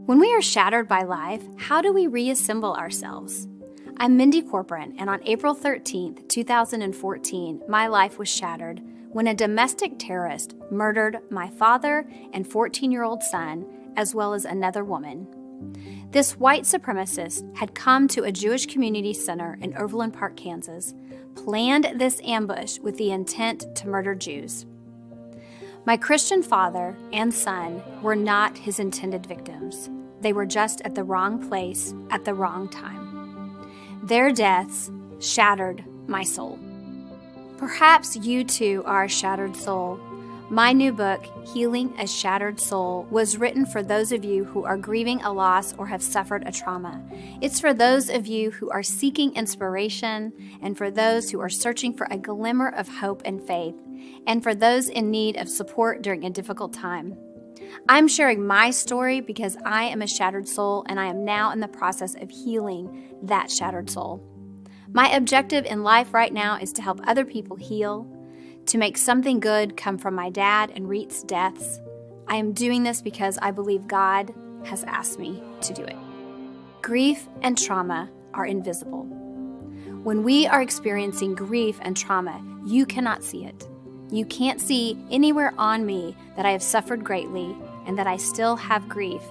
When we are shattered by life, how do we reassemble ourselves? I'm Mindy Corporon, and on April 13th, 2014, my life was shattered when a domestic terrorist murdered my father and 14-year-old son, as well as another woman. This white supremacist had come to a Jewish community center in Overland Park, Kansas, planned this ambush with the intent to murder Jews. My Christian father and son were not his intended victims. They were just at the wrong place at the wrong time. Their deaths shattered my soul. Perhaps you too are a shattered soul. My new book, Healing a Shattered Soul, was written for those of you who are grieving a loss or have suffered a trauma. It's for those of you who are seeking inspiration, and for those who are searching for a glimmer of hope and faith, and for those in need of support during a difficult time. I'm sharing my story because I am a shattered soul, and I am now in the process of healing that shattered soul. My objective in life right now is to help other people heal, to make something good come from my dad and Reet's deaths. I am doing this because I believe God has asked me to do it. Grief and trauma are invisible. When we are experiencing grief and trauma, you cannot see it. You can't see anywhere on me that I have suffered greatly and that I still have grief,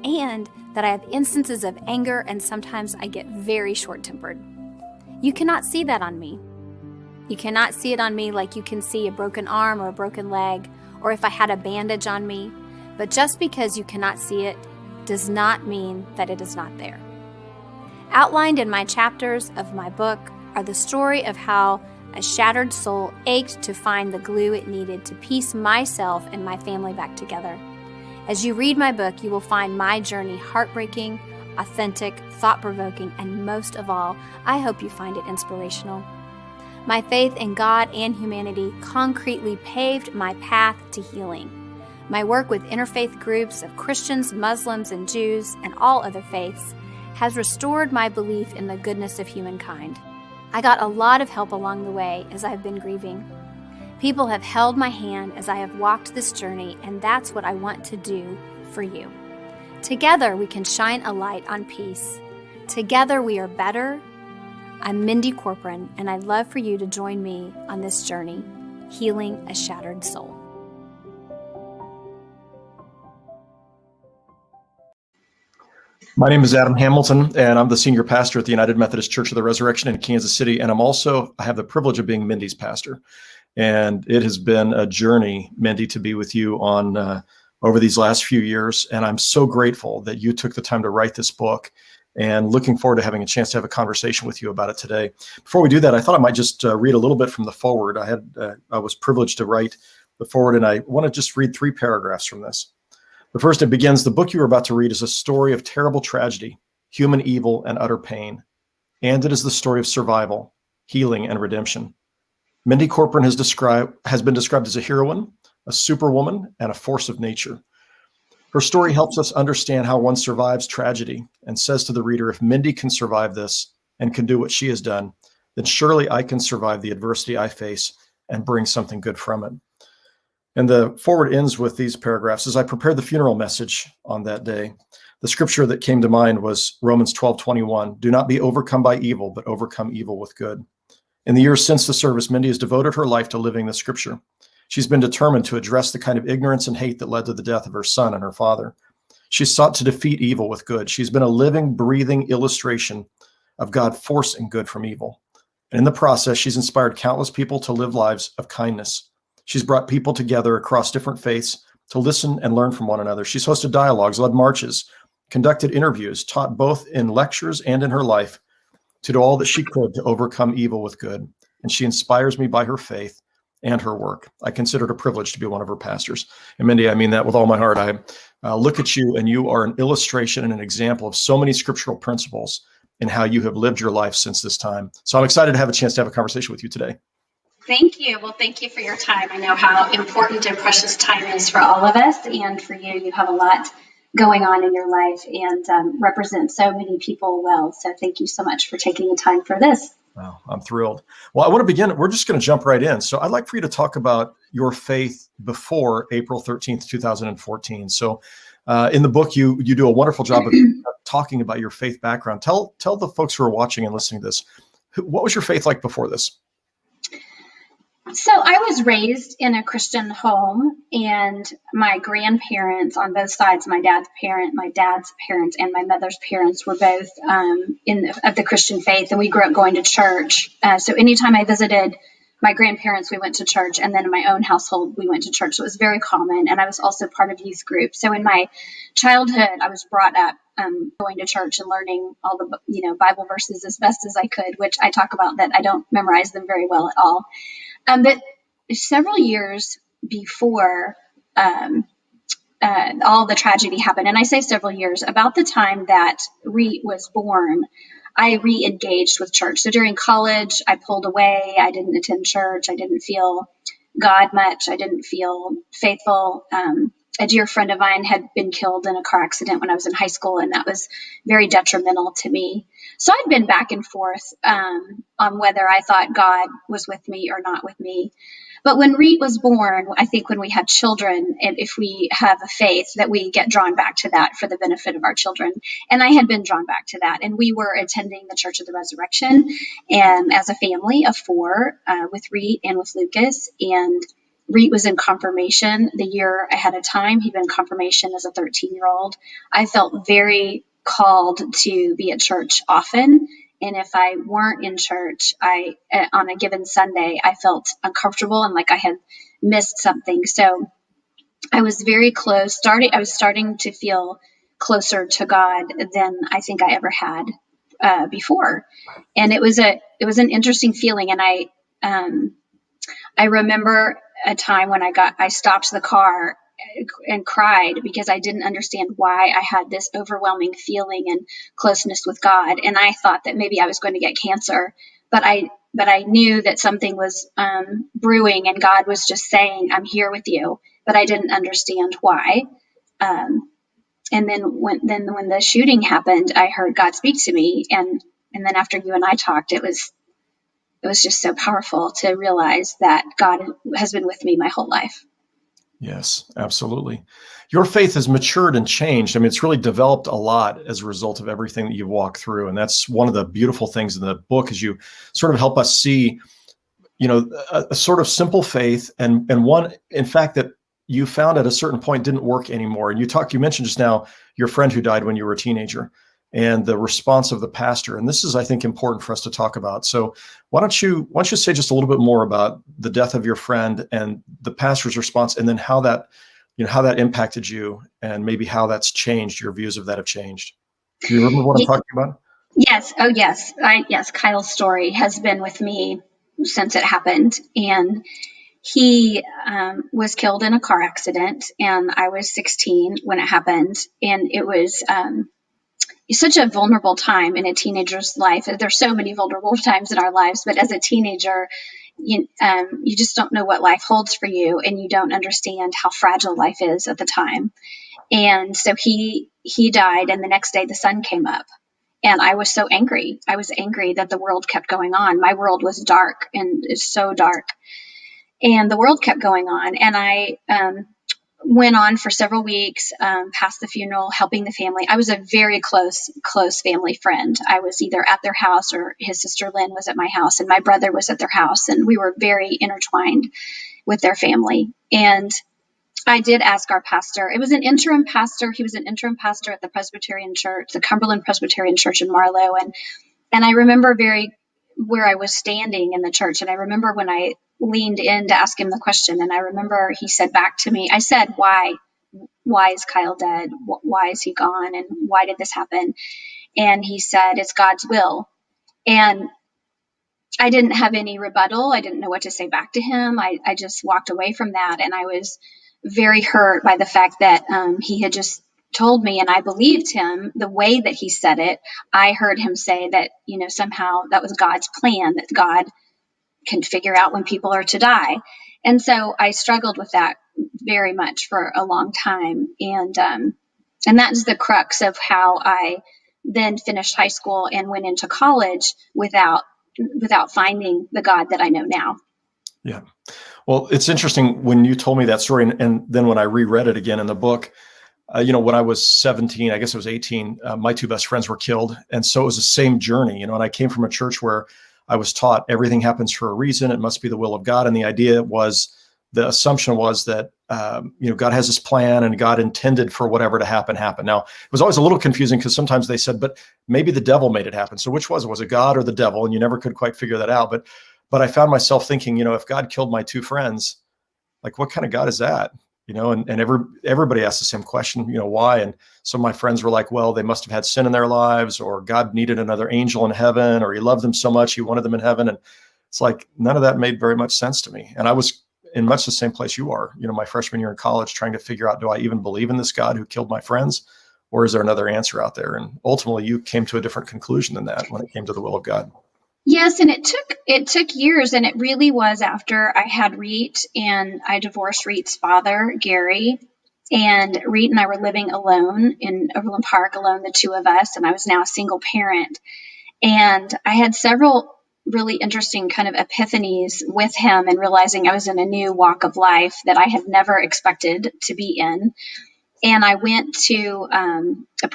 and that I have instances of anger, and sometimes I get very short-tempered. You cannot see that on me. You cannot see it on me like you can see a broken arm or a broken leg, or if I had a bandage on me. But just because you cannot see it does not mean that it is not there. Outlined in my chapters of my book are the story of how a shattered soul ached to find the glue it needed to piece myself and my family back together. As you read my book, you will find my journey heartbreaking, authentic, thought-provoking, and most of all, I hope you find it inspirational. My faith in God and humanity concretely paved my path to healing. My work with interfaith groups of Christians, Muslims, and Jews, and all other faiths has restored my belief in the goodness of humankind. I got a lot of help along the way as I've been grieving. People have held my hand as I have walked this journey, and that's what I want to do for you. Together we can shine a light on peace. Together we are better. I'm Mindy Corporon, and I'd love for you to join me on this journey, healing a shattered soul. My name is Adam Hamilton, and I'm the senior pastor at the United Methodist Church of the Resurrection in Kansas City, and I have the privilege of being Mindy's pastor. And it has been a journey, Mindy, to be with you on over these last few years, and I'm so grateful that you took the time to write this book, and looking forward to having a chance to have a conversation with you about it today. Before we do that, I thought I might just read a little bit from the foreword. I was privileged to write the foreword, and I want to just read 3 paragraphs from this. The first, it begins, "The book you are about to read is a story of terrible tragedy, human evil, and utter pain. And it is the story of survival, healing, and redemption. Mindy Corporon has been described as a heroine, a superwoman, and a force of nature. Her story helps us understand how one survives tragedy and says to the reader, if Mindy can survive this and can do what she has done, then surely I can survive the adversity I face and bring something good from it." And the foreword ends with these paragraphs. As I prepared the funeral message on that day, the scripture that came to mind was Romans 12:21. "Do not be overcome by evil, but overcome evil with good." In the years since the service, Mindy has devoted her life to living the scripture. She's been determined to address the kind of ignorance and hate that led to the death of her son and her father. She's sought to defeat evil with good. She's been a living, breathing illustration of God forcing good from evil. And in the process, she's inspired countless people to live lives of kindness. She's brought people together across different faiths to listen and learn from one another. She's hosted dialogues, led marches, conducted interviews, taught both in lectures and in her life to do all that she could to overcome evil with good. And she inspires me by her faith and her work. I consider it a privilege to be one of her pastors. And Mindy, I mean that with all my heart. I look at you, and you are an illustration and an example of so many scriptural principles in how you have lived your life since this time. So I'm excited to have a chance to have a conversation with you today. Thank you. Well, thank you for your time. I know how important and precious time is for all of us, and for you. You have a lot going on in your life and represent so many people well. So thank you so much for taking the time for this. Wow, I'm thrilled. Well, I want to begin. We're just going to jump right in. So I'd like for you to talk about your faith before April 13th, 2014. So In the book, you do a wonderful job of talking about your faith background. Tell the folks who are watching and listening to this, what was your faith like before this? So I was raised in a Christian home, and my grandparents on both sides, my dad's parents, and my mother's parents were both of the Christian faith, and we grew up going to church. So anytime I visited my grandparents, we went to church, and then in my own household, we went to church. So it was very common, and I was also part of youth group. So in my childhood, I was brought up going to church and learning all the Bible verses as best as I could, which I talk about that I don't memorize them very well at all. But several years before all the tragedy happened, and I say several years, about the time that Reet was born, I re-engaged with church. So during college, I pulled away. I didn't attend church. I didn't feel God much. I didn't feel faithful. A dear friend of mine had been killed in a car accident when I was in high school, and that was very detrimental to me. So I'd been back and forth on whether I thought God was with me or not with me. But when Reet was born, I think when we have children, and if we have a faith, that we get drawn back to that for the benefit of our children. And I had been drawn back to that. And we were attending the Church of the Resurrection, and as a family of 4 with Reet and with Lucas. And Reet was in confirmation the year ahead of time. He'd been in confirmation as a 13-year-old. I felt very called to be at church often. And if I weren't in church, on a given Sunday, I felt uncomfortable and like I had missed something. So I was very close. I was starting to feel closer to God than I think I ever had before. And it was an interesting feeling. And I remember a time when I stopped the car and cried because I didn't understand why I had this overwhelming feeling and closeness with God. And I thought that maybe I was going to get cancer, but I knew that something was brewing, and God was just saying, I'm here with you, but I didn't understand why. And then when the shooting happened, I heard God speak to me. And then after you and I talked, it was just so powerful to realize that God has been with me my whole life. Yes, absolutely. Your faith has matured and changed. I mean, it's really developed a lot as a result of everything that you've walked through. And that's one of the beautiful things in the book, is you sort of help us see, a sort of simple faith and one, in fact, that you found at a certain point didn't work anymore. And you mentioned just now your friend who died when you were a teenager, and the response of the pastor. And this is, I think, important for us to talk about. So why don't you say just a little bit more about the death of your friend and the pastor's response, and then how that impacted you, and maybe how that's changed, your views of that have changed. Do you remember what I'm talking about? Yes. Oh, yes. Yes. Kyle's story has been with me since it happened. And he was killed in a car accident, and I was 16 when it happened. And it was such a vulnerable time in a teenager's life. There's so many vulnerable times in our lives, but as a teenager, you just don't know what life holds for you, and you don't understand how fragile life is at the time. And so he died, and the next day the sun came up, and I was so angry. I was angry that the world kept going on. My world was dark, and it's so dark, and the world kept going on. And I went on for several weeks past the funeral, helping the family. I was a very close family friend. I was either at their house, or his sister Lynn was at my house, and my brother was at their house, and we were very intertwined with their family. And I did ask our pastor. It was an interim pastor. He was an interim pastor at the Presbyterian Church, the Cumberland Presbyterian Church in Marlow. And I remember where I was standing in the church. And I remember when I leaned in to ask him the question, and I remember he said back to me, I said, why is Kyle dead? Why is he gone? And why did this happen? And he said, it's God's will. And I didn't have any rebuttal. I didn't know what to say back to him. I just walked away from that. And I was very hurt by the fact that he had just told me, and I believed him the way that he said it. I heard him say that, somehow that was God's plan, that God can figure out when people are to die. And so I struggled with that very much for a long time. And that is the crux of how I then finished high school and went into college without finding the God that I know now. Yeah. Well, it's interesting when you told me that story, and then when I reread it again in the book, when I was 17, I guess I was 18, my two best friends were killed. And so it was the same journey, and I came from a church where I was taught everything happens for a reason. It must be the will of God. And the assumption was that, God has this plan and God intended for whatever to happen. Now, it was always a little confusing because sometimes they said, but maybe the devil made it happen. So which was it God or the devil? And you never could quite figure that out. But I found myself thinking, if God killed my two friends, like, what kind of God is that? And everybody asked the same question, why? And some of my friends were like, well, they must have had sin in their lives, or God needed another angel in heaven, or he loved them so much he wanted them in heaven. And it's like, none of that made very much sense to me. And I was in much the same place you are, my freshman year in college, trying to figure out, do I even believe in this God who killed my friends, or is there another answer out there? And ultimately you came to a different conclusion than that when it came to the will of God. Yes, and it took years, and it really was after I had Reet, and I divorced Reet's father, Gary, and Reet and I were living alone in Overland Park, alone, the two of us, and I was now a single parent. And I had several really interesting kind of epiphanies with him, and realizing I was in a new walk of life that I had never expected to be in. And I went to the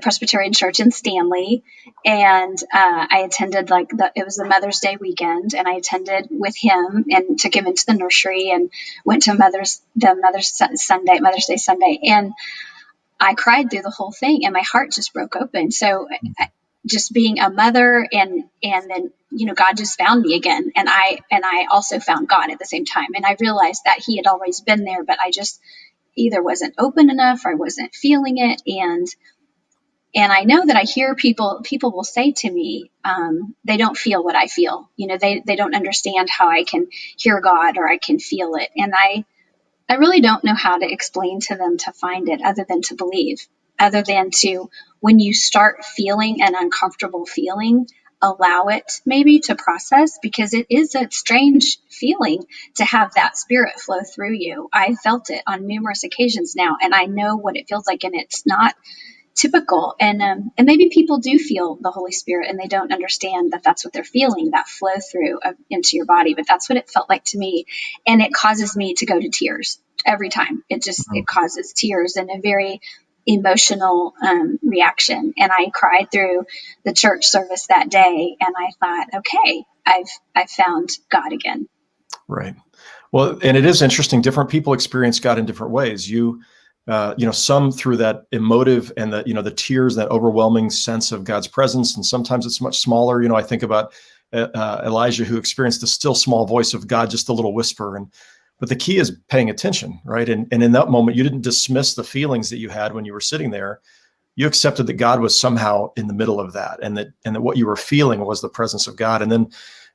Presbyterian Church in Stanley, and I attended it was the Mother's Day weekend, and I attended with him and took him into the nursery and went to Mother's Day Sunday, and I cried through the whole thing, and my heart just broke open. So just being a mother, and then God just found me again, and I also found God at the same time, and I realized that He had always been there, but I just either wasn't open enough or I wasn't feeling it. And I know that I hear people will say to me, they don't feel what I feel. They don't understand how I can hear God or I can feel it. And I really don't know how to explain to them to find it, other than to believe, other than to, when you start feeling an uncomfortable feeling, allow it maybe to process, because it is a strange feeling to have that spirit flow through you. I felt it on numerous occasions now, and I know what it feels like, and it's not typical. And maybe people do feel the Holy Spirit and they don't understand that that's what they're feeling, that flow through into your body. But that's what it felt like to me. And it causes me to go to tears every time. It causes tears, and a very emotional reaction. And I cried through the church service that day, and I thought, okay, I've found God again. Right. Well, and it is interesting. Different people experience God in different ways. Some through that emotive and the tears, that overwhelming sense of God's presence. And sometimes it's much smaller. I think about Elijah, who experienced the still small voice of God, just a little whisper. But the key is paying attention, right? And in that moment, you didn't dismiss the feelings that you had when you were sitting there. You accepted that God was somehow in the middle of that, and that what you were feeling was the presence of God. And then,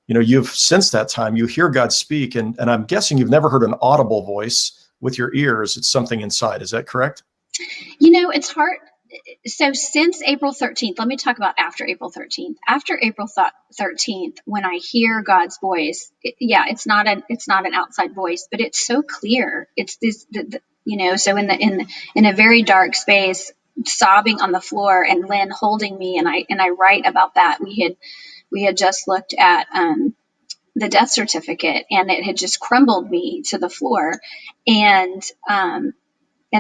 you've, since that time, you hear God speak, and I'm guessing you've never heard an audible voice with your ears. It's something inside. Is that correct? It's hard. So since April 13th, let me talk about after April 13th. After April 13th, when I hear God's voice, it's not an outside voice, but it's so clear. It's this, so in a very dark space, sobbing on the floor, and Lynn holding me, and I write about that. We had just looked at the death certificate, and it had just crumbled me to the floor, and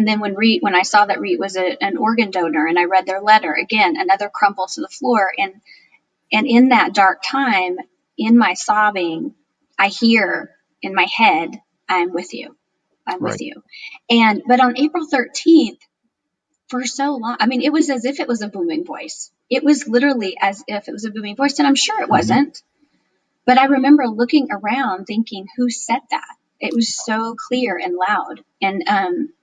then when I saw that Reet was an organ donor, and I read their letter, again, another crumble to the floor. And in that dark time, in my sobbing, I hear in my head, I'm with you. I'm with you. But on April 13th, for so long, it was as if it was a booming voice. It was literally as if it was a booming voice. And I'm sure it wasn't. But I remember looking around thinking, who said that? It was so clear and loud. And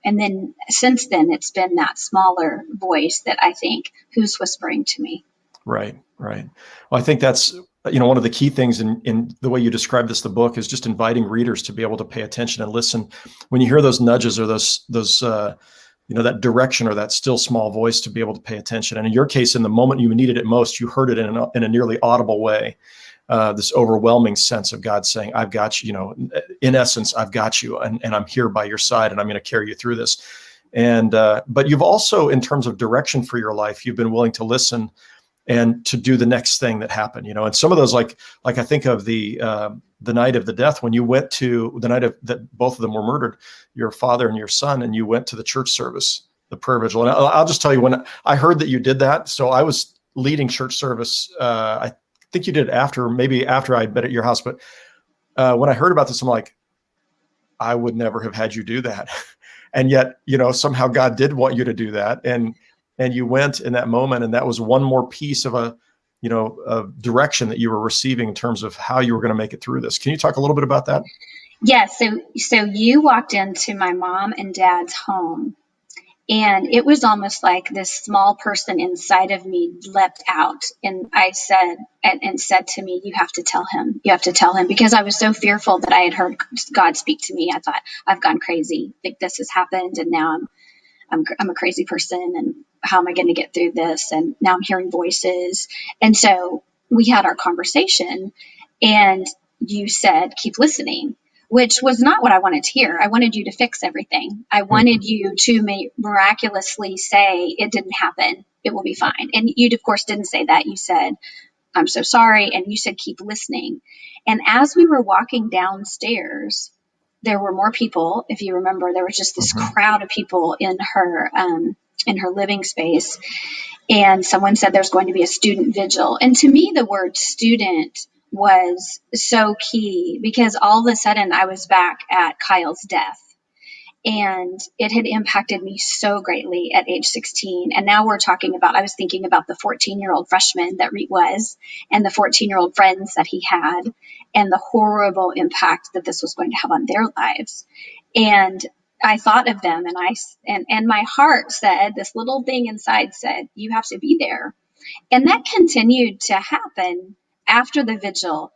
then since then, it's been that smaller voice that I think, who's whispering to me. Right. Well, I think that's, one of the key things in the way you describe this, the book, is just inviting readers to be able to pay attention and listen. When you hear those nudges or those that direction or that still small voice, to be able to pay attention. And in your case, in the moment you needed it most, you heard it in a nearly audible way. This overwhelming sense of God saying, I've got you, in essence, I've got you, and I'm here by your side, and I'm going to carry you through this. And, but you've also, in terms of direction for your life, you've been willing to listen and to do the next thing that happened, and some of those, like I think of the night of the death, when you went to the night of that both of them were murdered, your father and your son, and you went to the church service, the prayer vigil. And I'll just tell you, when I heard that you did that, so I was leading church service. I think you did maybe after I'd been at your house. But when I heard about this, I'm like, I would never have had you do that. And yet, somehow God did want you to do that. And you went in that moment. And that was one more piece of a direction that you were receiving in terms of how you were going to make it through this. Can you talk a little bit about that? Yes. So you walked into my mom and dad's home, and it was almost like this small person inside of me leapt out. And I said, and said to me, you have to tell him, because I was so fearful that I had heard God speak to me. I thought, I've gone crazy. Like, this has happened. And now I'm a crazy person. And how am I going to get through this? And now I'm hearing voices. And so we had our conversation, and you said, keep listening, which was not what I wanted to hear. I wanted you to fix everything. I wanted you to miraculously say, it didn't happen, it will be fine. And you, of course, didn't say that. You said, I'm so sorry. And you said, keep listening. And as we were walking downstairs, there were more people. If you remember, there was just this crowd of people in her living space. And someone said there's going to be a student vigil. And to me, the word student was so key, because all of a sudden I was back at Kyle's death, and it had impacted me so greatly at age 16. And now I was thinking about the 14-year-old freshman that Reet was, and the 14-year-old friends that he had, and the horrible impact that this was going to have on their lives. And I thought of them, and my heart said, this little thing inside said, you have to be there. And that continued to happen after the vigil.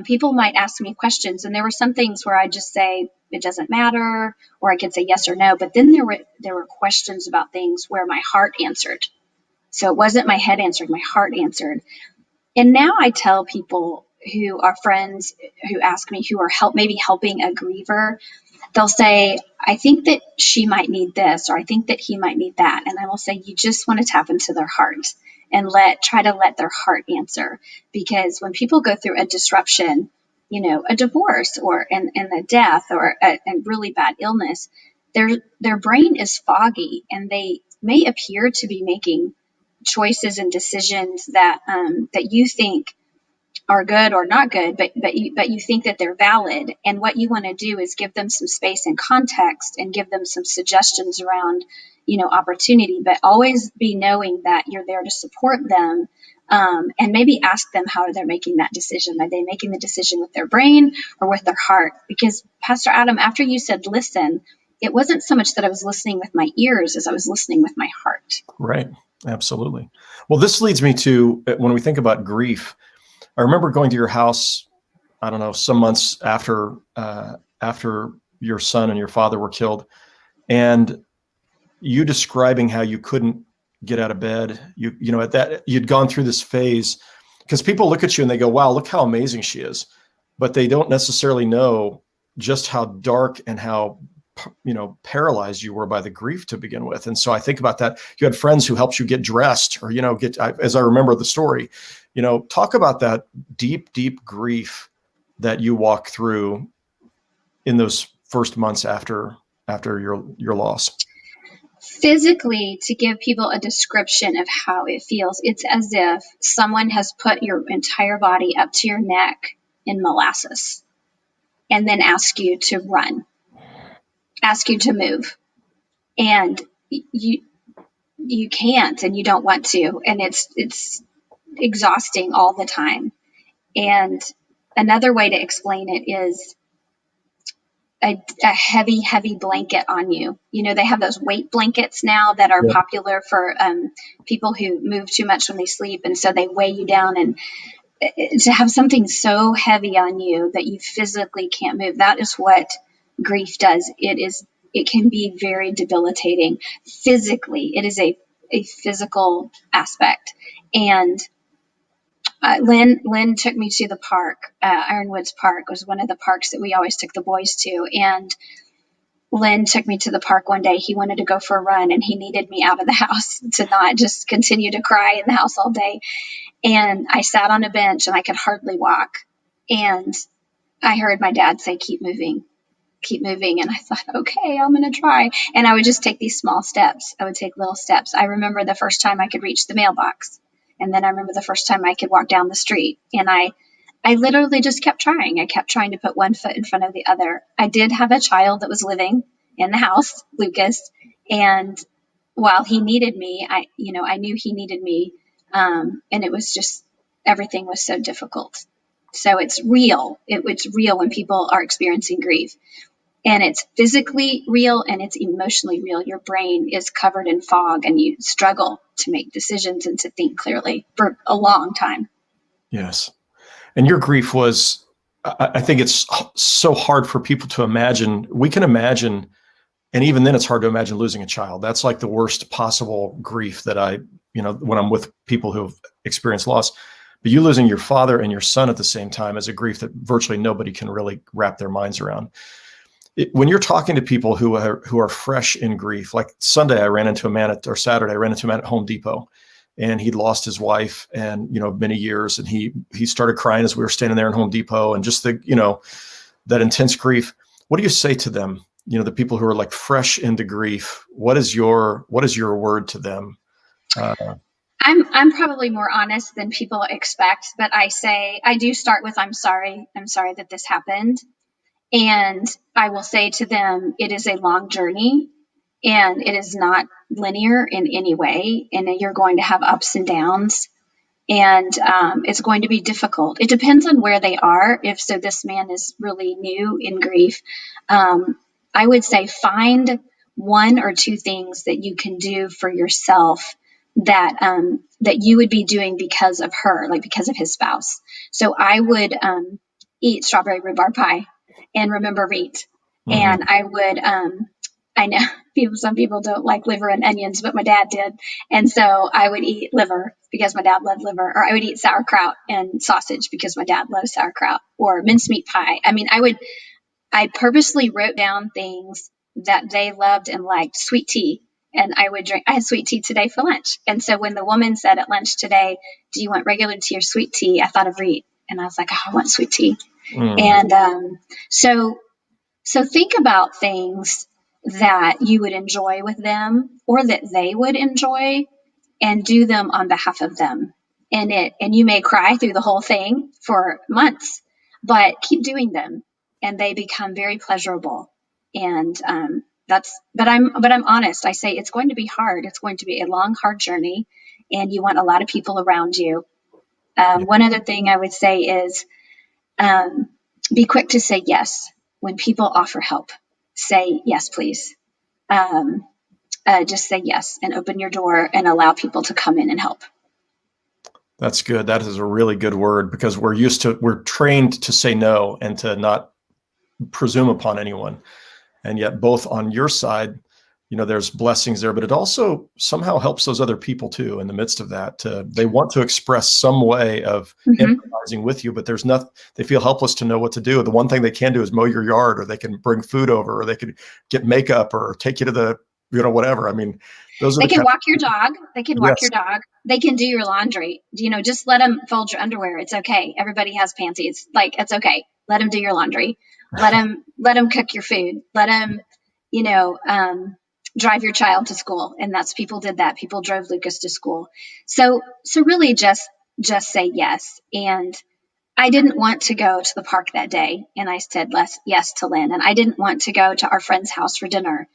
People might ask me questions, and there were some things where I just say, it doesn't matter, or I could say yes or no. But then there were questions about things where my heart answered. So it wasn't my head answered, my heart answered. And now I tell people who are friends who ask me, who are maybe helping a griever, they'll say, I think that she might need this, or I think that he might need that. And I will say, you just want to tap into their heart and try to let their heart answer. Because when people go through a disruption, a divorce and a death, or a really bad illness, their brain is foggy, and they may appear to be making choices and decisions that you think are good or not good, but you think that they're valid. And what you want to do is give them some space and context, and give them some suggestions around, opportunity, but always be knowing that you're there to support them. And maybe ask them how they're making that decision. Are they making the decision with their brain or with their heart? Because Pastor Adam, after you said listen, it wasn't so much that I was listening with my ears as I was listening with my heart. Right. Absolutely. Well, this leads me to, when we think about grief, I remember going to your house, I don't know, some months after your son and your father were killed, and you describing how you couldn't get out of bed. At that, you'd gone through this phase, because people look at you and they go, wow, look how amazing she is. But they don't necessarily know just how dark and how, paralyzed you were by the grief to begin with. And so I think about that. You had friends who helped you get dressed, or, as I remember the story, talk about that deep, deep grief that you walked through in those first months after your loss. Physically, to give people a description of how it feels, it's as if someone has put your entire body up to your neck in molasses, and then ask you to run, ask you to move. And you can't, and you don't want to. And it's exhausting all the time. And another way to explain it is a heavy, heavy blanket on you. They have those weight blankets now that are popular for people who move too much when they sleep. And so they weigh you down, and to have something so heavy on you that you physically can't move. That is what grief does. It can be very debilitating physically. It is a physical aspect. And Lynn took me to the park. Ironwoods Park was one of the parks that we always took the boys to. And Lynn took me to the park one day. He wanted to go for a run, and he needed me out of the house to not just continue to cry in the house all day. And I sat on a bench, and I could hardly walk. And I heard my dad say, keep moving. keep moving. And I thought, okay, I'm going to try. And I would just take these small steps. I would take little steps. I remember the first time I could reach the mailbox. And then I remember the first time I could walk down the street. And I literally just kept trying. I kept trying to put one foot in front of the other. I did have a child that was living in the house, Lucas. And while he needed me, I knew he needed me. And it was just, everything was so difficult. So it's real. It's real when people are experiencing grief. And it's physically real and it's emotionally real. Your brain is covered in fog and you struggle to make decisions and to think clearly for a long time. Yes. And your grief was, I think it's so hard for people to imagine. We can imagine, and even then it's hard to imagine losing a child. That's like the worst possible grief that when I'm with people who have experienced loss. But you losing your father and your son at the same time is a grief that virtually nobody can really wrap their minds around. When you're talking to people who are fresh in grief, like Saturday I ran into a man at Home Depot, and he'd lost his wife and many years, and he started crying as we were standing there in Home Depot, and just that intense grief. What do you say to them? The people who are like fresh into grief. What is your word to them? I'm probably more honest than people expect, but I do start with, I'm sorry that this happened. And I will say to them, it is a long journey and it is not linear in any way. And you're going to have ups and downs, and it's going to be difficult. It depends on where they are. If so, this man is really new in grief. I would say find one or two things that you can do for yourself that you would be doing because of her, like because of his spouse. So I would eat strawberry rhubarb pie and remember Reet. Mm-hmm. And I would, I know some people don't like liver and onions, but my dad did. And so I would eat liver because my dad loved liver, or I would eat sauerkraut and sausage because my dad loves sauerkraut, or mincemeat pie. I mean, I purposely wrote down things that they loved and liked. Sweet tea. And I had sweet tea today for lunch. And so when the woman said at lunch today, do you want regular tea or sweet tea? I thought of Reet. And I was like, I want sweet tea. And so think about things that you would enjoy with them or that they would enjoy, and do them on behalf of them. And you may cry through the whole thing for months, but keep doing them and they become very pleasurable. And but I'm honest. I say it's going to be hard. It's going to be a long, hard journey, and you want a lot of people around you. One other thing I would say is, be quick to say yes. When people offer help, say yes, please. Just say yes and open your door and allow people to come in and help. That's good. That is a really good word, because we're trained to say no and to not presume upon anyone. And yet both on your side, there's blessings there, but it also somehow helps those other people too in the midst of that. They want to express some way of empathizing with you, but they feel helpless to know what to do. The one thing they can do is mow your yard, or they can bring food over, or they could get makeup, or take you to the, whatever. I mean, they can walk your dog. They can walk your dog. They can do your laundry. Just let them fold your underwear. It's okay. Everybody has panties. It's okay. Let them do your laundry. Let them cook your food. Let them, drive your child to school. And people did that. People drove Lucas to school. So really just say yes. And I didn't want to go to the park that day. And I said yes to Lynn. And I didn't want to go to our friend's house for dinner.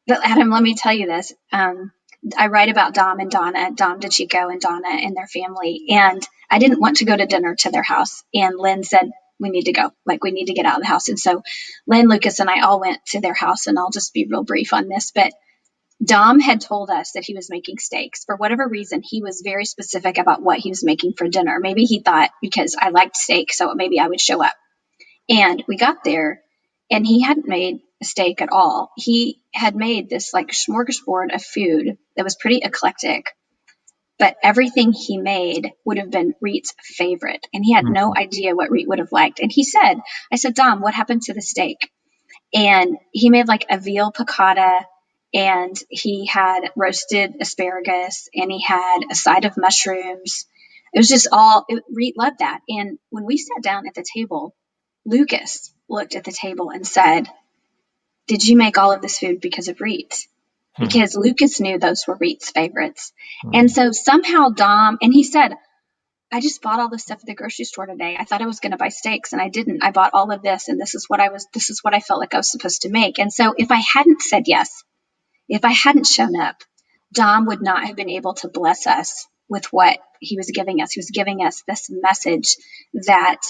But Adam, let me tell you this. I write about Dom and Donna, Dom DeChico and Donna and their family. And I didn't want to go to dinner to their house. And Lynn said, we need to go. We need to get out of the house. And so Lynn, Lucas, and I all went to their house. And I'll just be real brief on this. But Dom had told us that he was making steaks. For whatever reason, he was very specific about what he was making for dinner. Maybe he thought because I liked steak, so maybe I would show up. And we got there, and he hadn't made a steak at all. He had made this smorgasbord of food that was pretty eclectic. But everything he made would have been Reet's favorite. And he had no idea what Reet would have liked. And I said, Dom, what happened to the steak? And he made a veal piccata, and he had roasted asparagus, and he had a side of mushrooms. It was just Reet loved that. And when we sat down at the table, Lucas looked at the table and said, "Did you make all of this food because of Reed's?" Because Lucas knew those were Reed's favorites. And so somehow Dom, and he said, "I just bought all this stuff at the grocery store today. I thought I was going to buy steaks and I didn't. I bought all of this, and this is what I felt like I was supposed to make." And so if I hadn't said yes, if I hadn't shown up, Dom would not have been able to bless us with what he was giving us. He was giving us this message that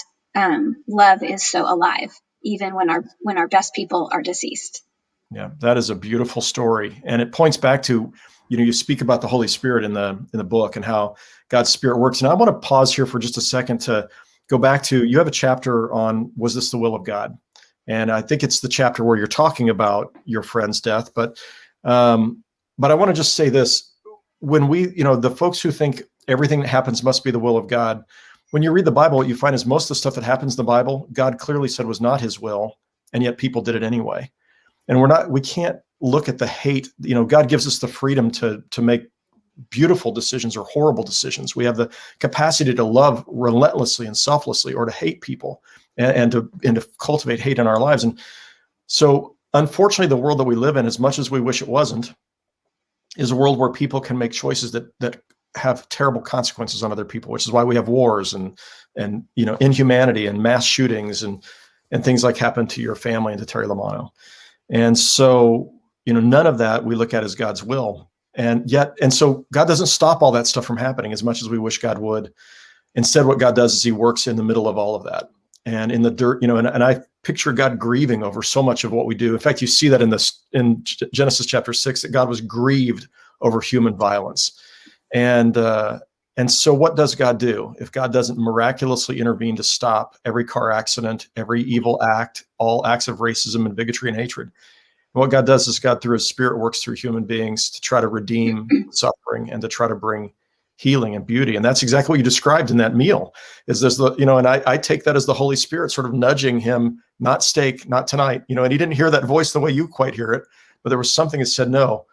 love is so alive, even when our best people are deceased. Yeah, that is a beautiful story, and it points back to, you speak about the Holy Spirit in the book and how God's Spirit works. And I want to pause here for just a second to go back to, you have a chapter on, was this the will of God? And I think it's the chapter where you're talking about your friend's death. But I want to just say this: when we, the folks who think everything that happens must be the will of God, when you read the Bible, what you find is most of the stuff that happens in the Bible, God clearly said was not his will, and yet people did it anyway. And we can't look at the hate. God gives us the freedom to make beautiful decisions or horrible decisions. We have the capacity to love relentlessly and selflessly, or to hate people and to cultivate hate in our lives. And so, unfortunately, the world that we live in, as much as we wish it wasn't, is a world where people can make choices that have terrible consequences on other people, which is why we have wars and inhumanity and mass shootings and things like happened to your family and to Terry Lamano. And so, none of that we look at as God's will. And so God doesn't stop all that stuff from happening as much as we wish God would. Instead, what God does is he works in the middle of all of that. And in the dirt, and I picture God grieving over so much of what we do. In fact, you see that in Genesis chapter 6, that God was grieved over human violence. And so what does God do? If God doesn't miraculously intervene to stop every car accident, every evil act, all acts of racism and bigotry and hatred, what God does is God, through his Spirit, works through human beings to try to redeem suffering and to try to bring healing and beauty. And that's exactly what you described in that meal. Is there's and I take that as the Holy Spirit sort of nudging him, not steak, not tonight, and he didn't hear that voice the way you quite hear it, but there was something that said, no,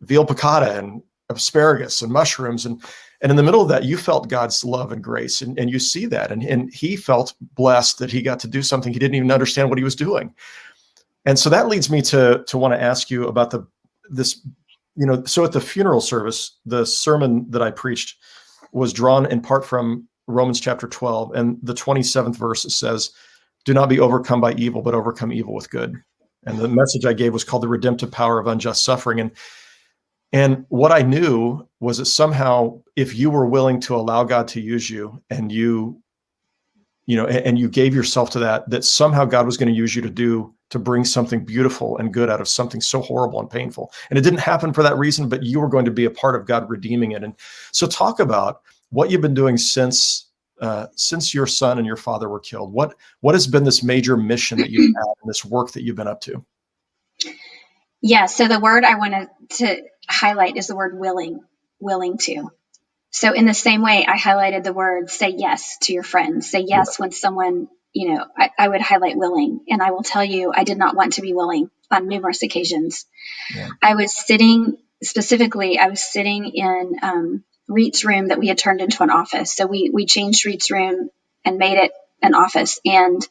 veal piccata and asparagus and mushrooms. And in the middle of that, you felt God's love and grace, and you see that. And he felt blessed that he got to do something he didn't even understand what he was doing. And so that leads me to want to ask you about this. So at the funeral service, the sermon that I preached was drawn in part from Romans chapter 12, and the 27th verse says, "Do not be overcome by evil, but overcome evil with good." And the message I gave was called "The Redemptive Power of Unjust Suffering." And what I knew was that somehow, if you were willing to allow God to use you, and you gave yourself to that somehow God was going to use you to bring something beautiful and good out of something so horrible and painful. And it didn't happen for that reason, but you were going to be a part of God redeeming it. And so talk about what you've been doing since your son and your father were killed. What has been this major mission that you've had and this work that you've been up to? Yeah. So the word I wanted to highlight is the word willing to. So in the same way, I highlighted the word say yes to your friends. Say yes when someone, I would highlight willing. And I will tell you, I did not want to be willing on numerous occasions. Yeah. I was sitting in Reed's room that we had turned into an office. So we changed Reed's room and made it an office. And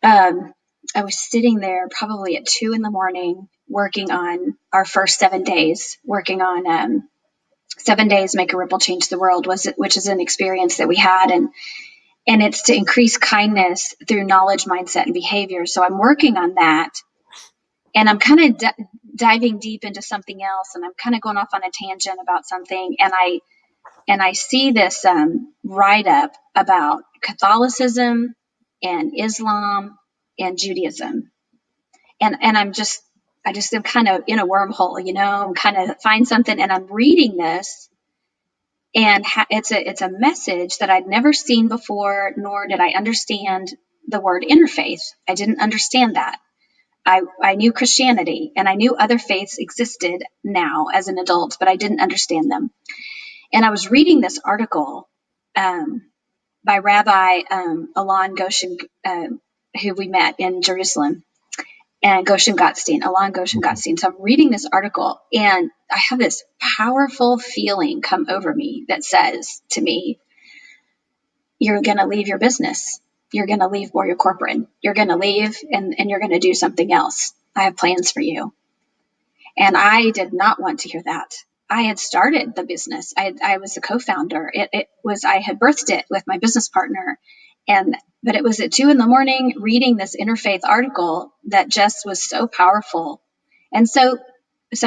I was sitting there probably at 2 a.m. working on our first 7 days, working on 7 days, Make a Ripple, Change the World, which is an experience that we had. And it's to increase kindness through knowledge, mindset, and behavior. So I'm working on that. And I'm kind of diving deep into something else. And I'm kind of going off on a tangent about something. And I see this write-up about Catholicism and Islam and Judaism. And I just am kind of in a wormhole, I'm kind of find something, and I'm reading this, and it's a message that I'd never seen before, nor did I understand the word interfaith. I didn't understand that. I knew Christianity, and I knew other faiths existed now as an adult, but I didn't understand them. And I was reading this article by Rabbi Alon Goshen, who we met in Jerusalem, and Alon Goshen Gottstein. So I'm reading this article, and I have this powerful feeling come over me that says to me, you're going to leave your business. you're going to leave Warrior Corporon. You're going to leave and you're going to do something else. I have plans for you. And I did not want to hear that. I had started the business. I was a co-founder. I had birthed it with my business partner. But it was at 2 a.m. reading this interfaith article that just was so powerful. And so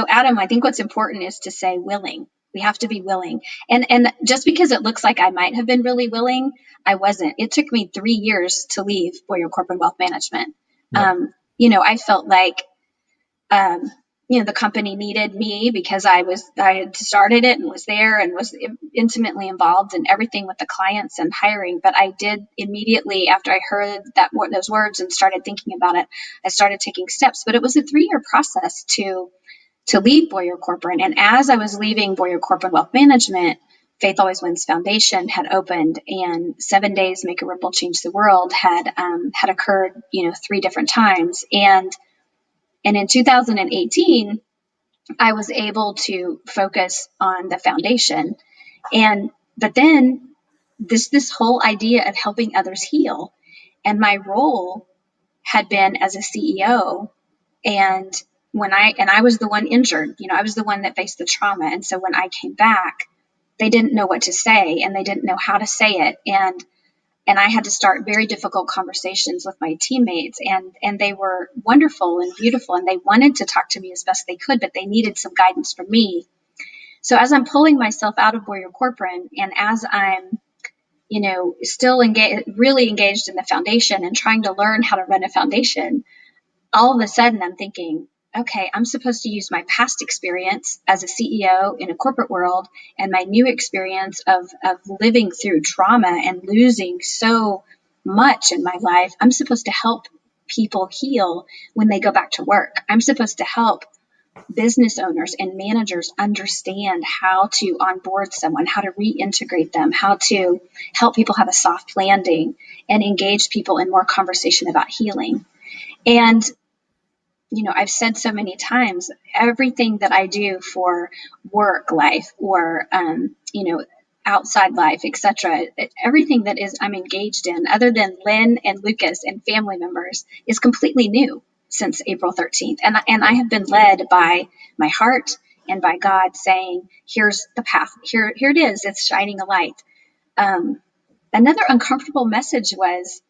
Adam, I think what's important is to say willing. We have to be willing. And just because it looks like I might have been really willing, I wasn't. It took me 3 years to leave Warrior Corporon Wealth Management. Yeah. I felt like, the company needed me because I had started it and was there and was intimately involved in everything with the clients and hiring. But I did immediately, after I heard those words and started thinking about it, I started taking steps. But it was a 3-year process to leave Warrior Corporon. And as I was leaving Warrior Corporon Wealth Management, Faith Always Wins Foundation had opened, and 7 Days Make a Ripple Change the World had occurred, 3 different times. And in 2018, I was able to focus on the foundation. But then this whole idea of helping others heal, and my role had been as a CEO. And I was the one injured, I was the one that faced the trauma. And so when I came back, they didn't know what to say and they didn't know how to say it. And I had to start very difficult conversations with my teammates, and they were wonderful and beautiful, and they wanted to talk to me as best they could, but they needed some guidance from me. So as I'm pulling myself out of Warrior Corporon, and as I'm, still really engaged in the foundation and trying to learn how to run a foundation, all of a sudden I'm thinking, okay, I'm supposed to use my past experience as a CEO in a corporate world and my new experience of living through trauma and losing so much in my life. I'm supposed to help people heal when they go back to work. I'm supposed to help business owners and managers understand how to onboard someone, how to reintegrate them, how to help people have a soft landing and engage people in more conversation about healing. And I've said so many times, everything that I do for work life or, outside life, etc., everything that I'm engaged in, other than Lynn and Lucas and family members, is completely new since April 13th. And I have been led by my heart and by God saying, here's the path. Here it is. It's shining a light. Another uncomfortable message was,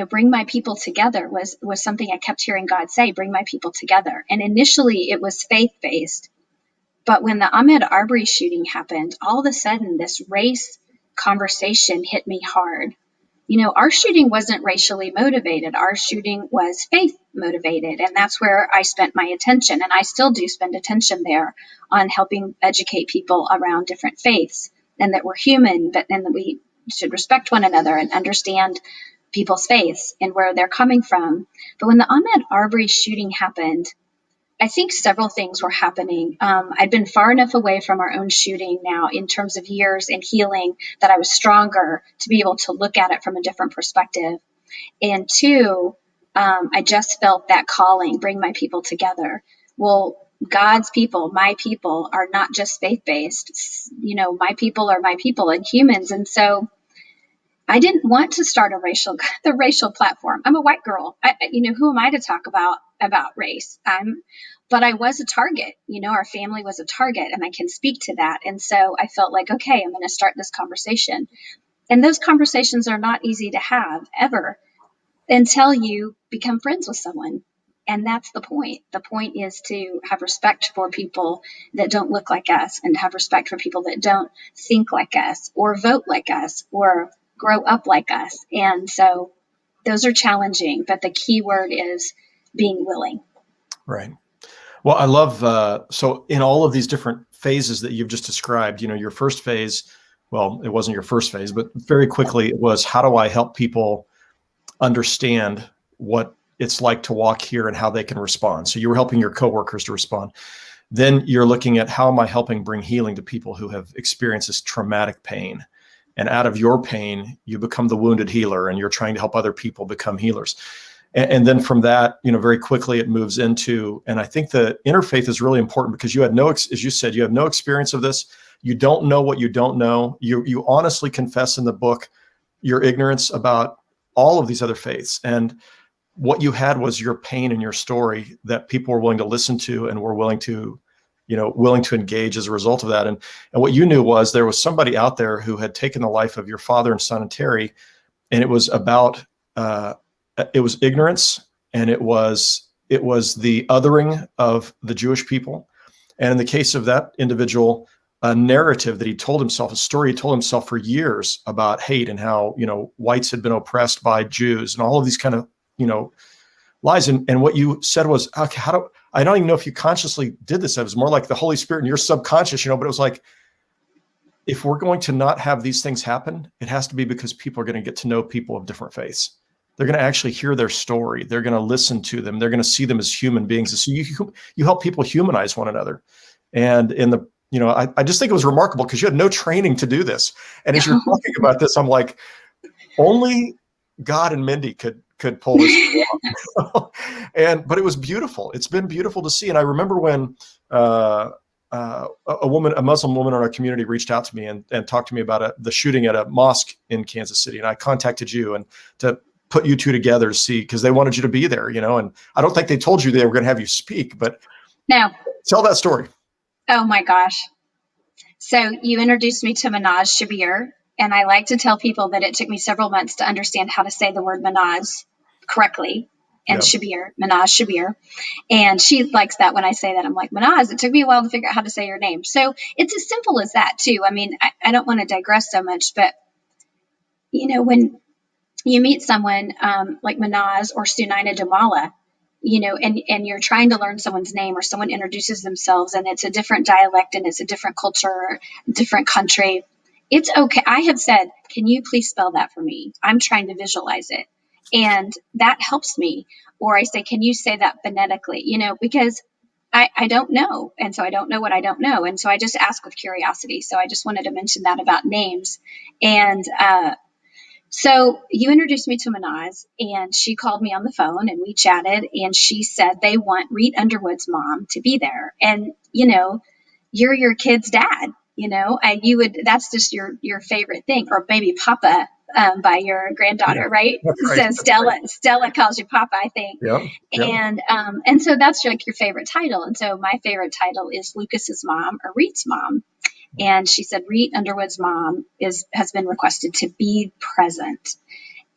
bring my people together was something I kept hearing God say, bring my people together. And initially it was faith-based. But when the Ahmaud Arbery shooting happened, all of a sudden this race conversation hit me hard. Our shooting wasn't racially motivated. Our shooting was faith motivated. And that's where I spent my attention. And I still do spend attention there on helping educate people around different faiths and that we're human, and that we should respect one another and understand people's faiths and where they're coming from. But when the Ahmaud Arbery shooting happened, I think several things were happening. I'd been far enough away from our own shooting now in terms of years and healing that I was stronger to be able to look at it from a different perspective. And 2, I just felt that calling, bring my people together. Well, God's people, my people, are not just faith-based. My people are my people and humans. And so I didn't want to start the racial platform. I'm a white girl. Who am I to talk about race? But I was a target. Our family was a target, and I can speak to that. And so I felt like, okay, I'm going to start this conversation. And those conversations are not easy to have ever until you become friends with someone. And that's the point. The point is to have respect for people that don't look like us, and have respect for people that don't think like us or vote like us or grow up like us. And so those are challenging, but the key word is being willing. Right. Well, I love, so in all of these different phases that you've just described, your first phase, well, it wasn't your first phase, but very quickly it was, how do I help people understand what it's like to walk here and how they can respond? So you were helping your coworkers to respond. Then you're looking at, how am I helping bring healing to people who have experienced this traumatic pain? And out of your pain, you become the wounded healer, and you're trying to help other people become healers. And then from that, very quickly it moves into, and I think the interfaith is really important because you had as you said, you have no experience of this. You don't know what you don't know. You honestly confess in the book your ignorance about all of these other faiths. And what you had was your pain and your story that people were willing to listen to and were willing to engage as a result of that. And what you knew was there was somebody out there who had taken the life of your father and son and Terry, and it was about, it was ignorance, and it was the othering of the Jewish people. And in the case of that individual, a narrative that he told himself, a story he told himself for years about hate and how, whites had been oppressed by Jews and all of these kind of, lies. And what you said was, okay, I don't even know if you consciously did this. It was more like the Holy Spirit and your subconscious, but it was like, if we're going to not have these things happen, it has to be because people are going to get to know people of different faiths. They're going to actually hear their story. They're going to listen to them. They're going to see them as human beings. So you help people humanize one another. And I just think it was remarkable because you had no training to do this. And as you're talking about this, I'm like, only God and Mindy could pull this off. But it was beautiful. It's been beautiful to see. And I remember when a Muslim woman in our community reached out to me and talked to me about the shooting at a mosque in Kansas City. And I contacted you and to put you two together to see, because they wanted you to be there, and I don't think they told you they were going to have you speak, but no. Tell that story. Oh my gosh. So you introduced me to Minaj Shabir, and I like to tell people that it took me several months to understand how to say the word Minaj correctly. And Shabir, Minaj Shabir. And she likes that when I say that. I'm like, Minaj, it took me a while to figure out how to say your name. So it's as simple as that too. I mean, I don't want to digress so much, but when you meet someone like Minaj or Sunaina Damala, and you're trying to learn someone's name, or someone introduces themselves and it's a different dialect and it's a different culture, different country. It's okay. I have said, can you please spell that for me? I'm trying to visualize it. And that helps me. Or I say, can you say that phonetically? Because I don't know. And so I don't know what I don't know. And so I just ask with curiosity. So I just wanted to mention that about names. And so you introduced me to Minaj, and she called me on the phone and we chatted, and she said they want Reed Underwood's mom to be there. And, you're your kid's dad, that's just your favorite thing, or maybe Papa by your granddaughter, right? So Stella calls you Papa, I think. Yep. And so that's like your favorite title. And so my favorite title is Lucas's mom, or Reed's mom. And she said, Reed Underwood's mom has been requested to be present.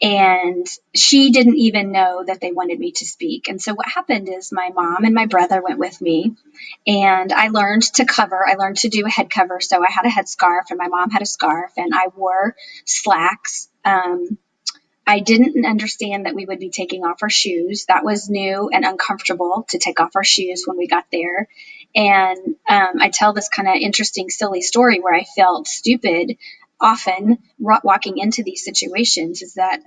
And she didn't even know that they wanted me to speak. And so what happened is my mom and my brother went with me, and I learned to cover. I learned to do a head cover. So I had a headscarf, and my mom had a scarf, and I wore slacks. I didn't understand that we would be taking off our shoes. That was new and uncomfortable, to take off our shoes when we got there. And I tell this kind of interesting, silly story where I felt stupid often walking into these situations, is that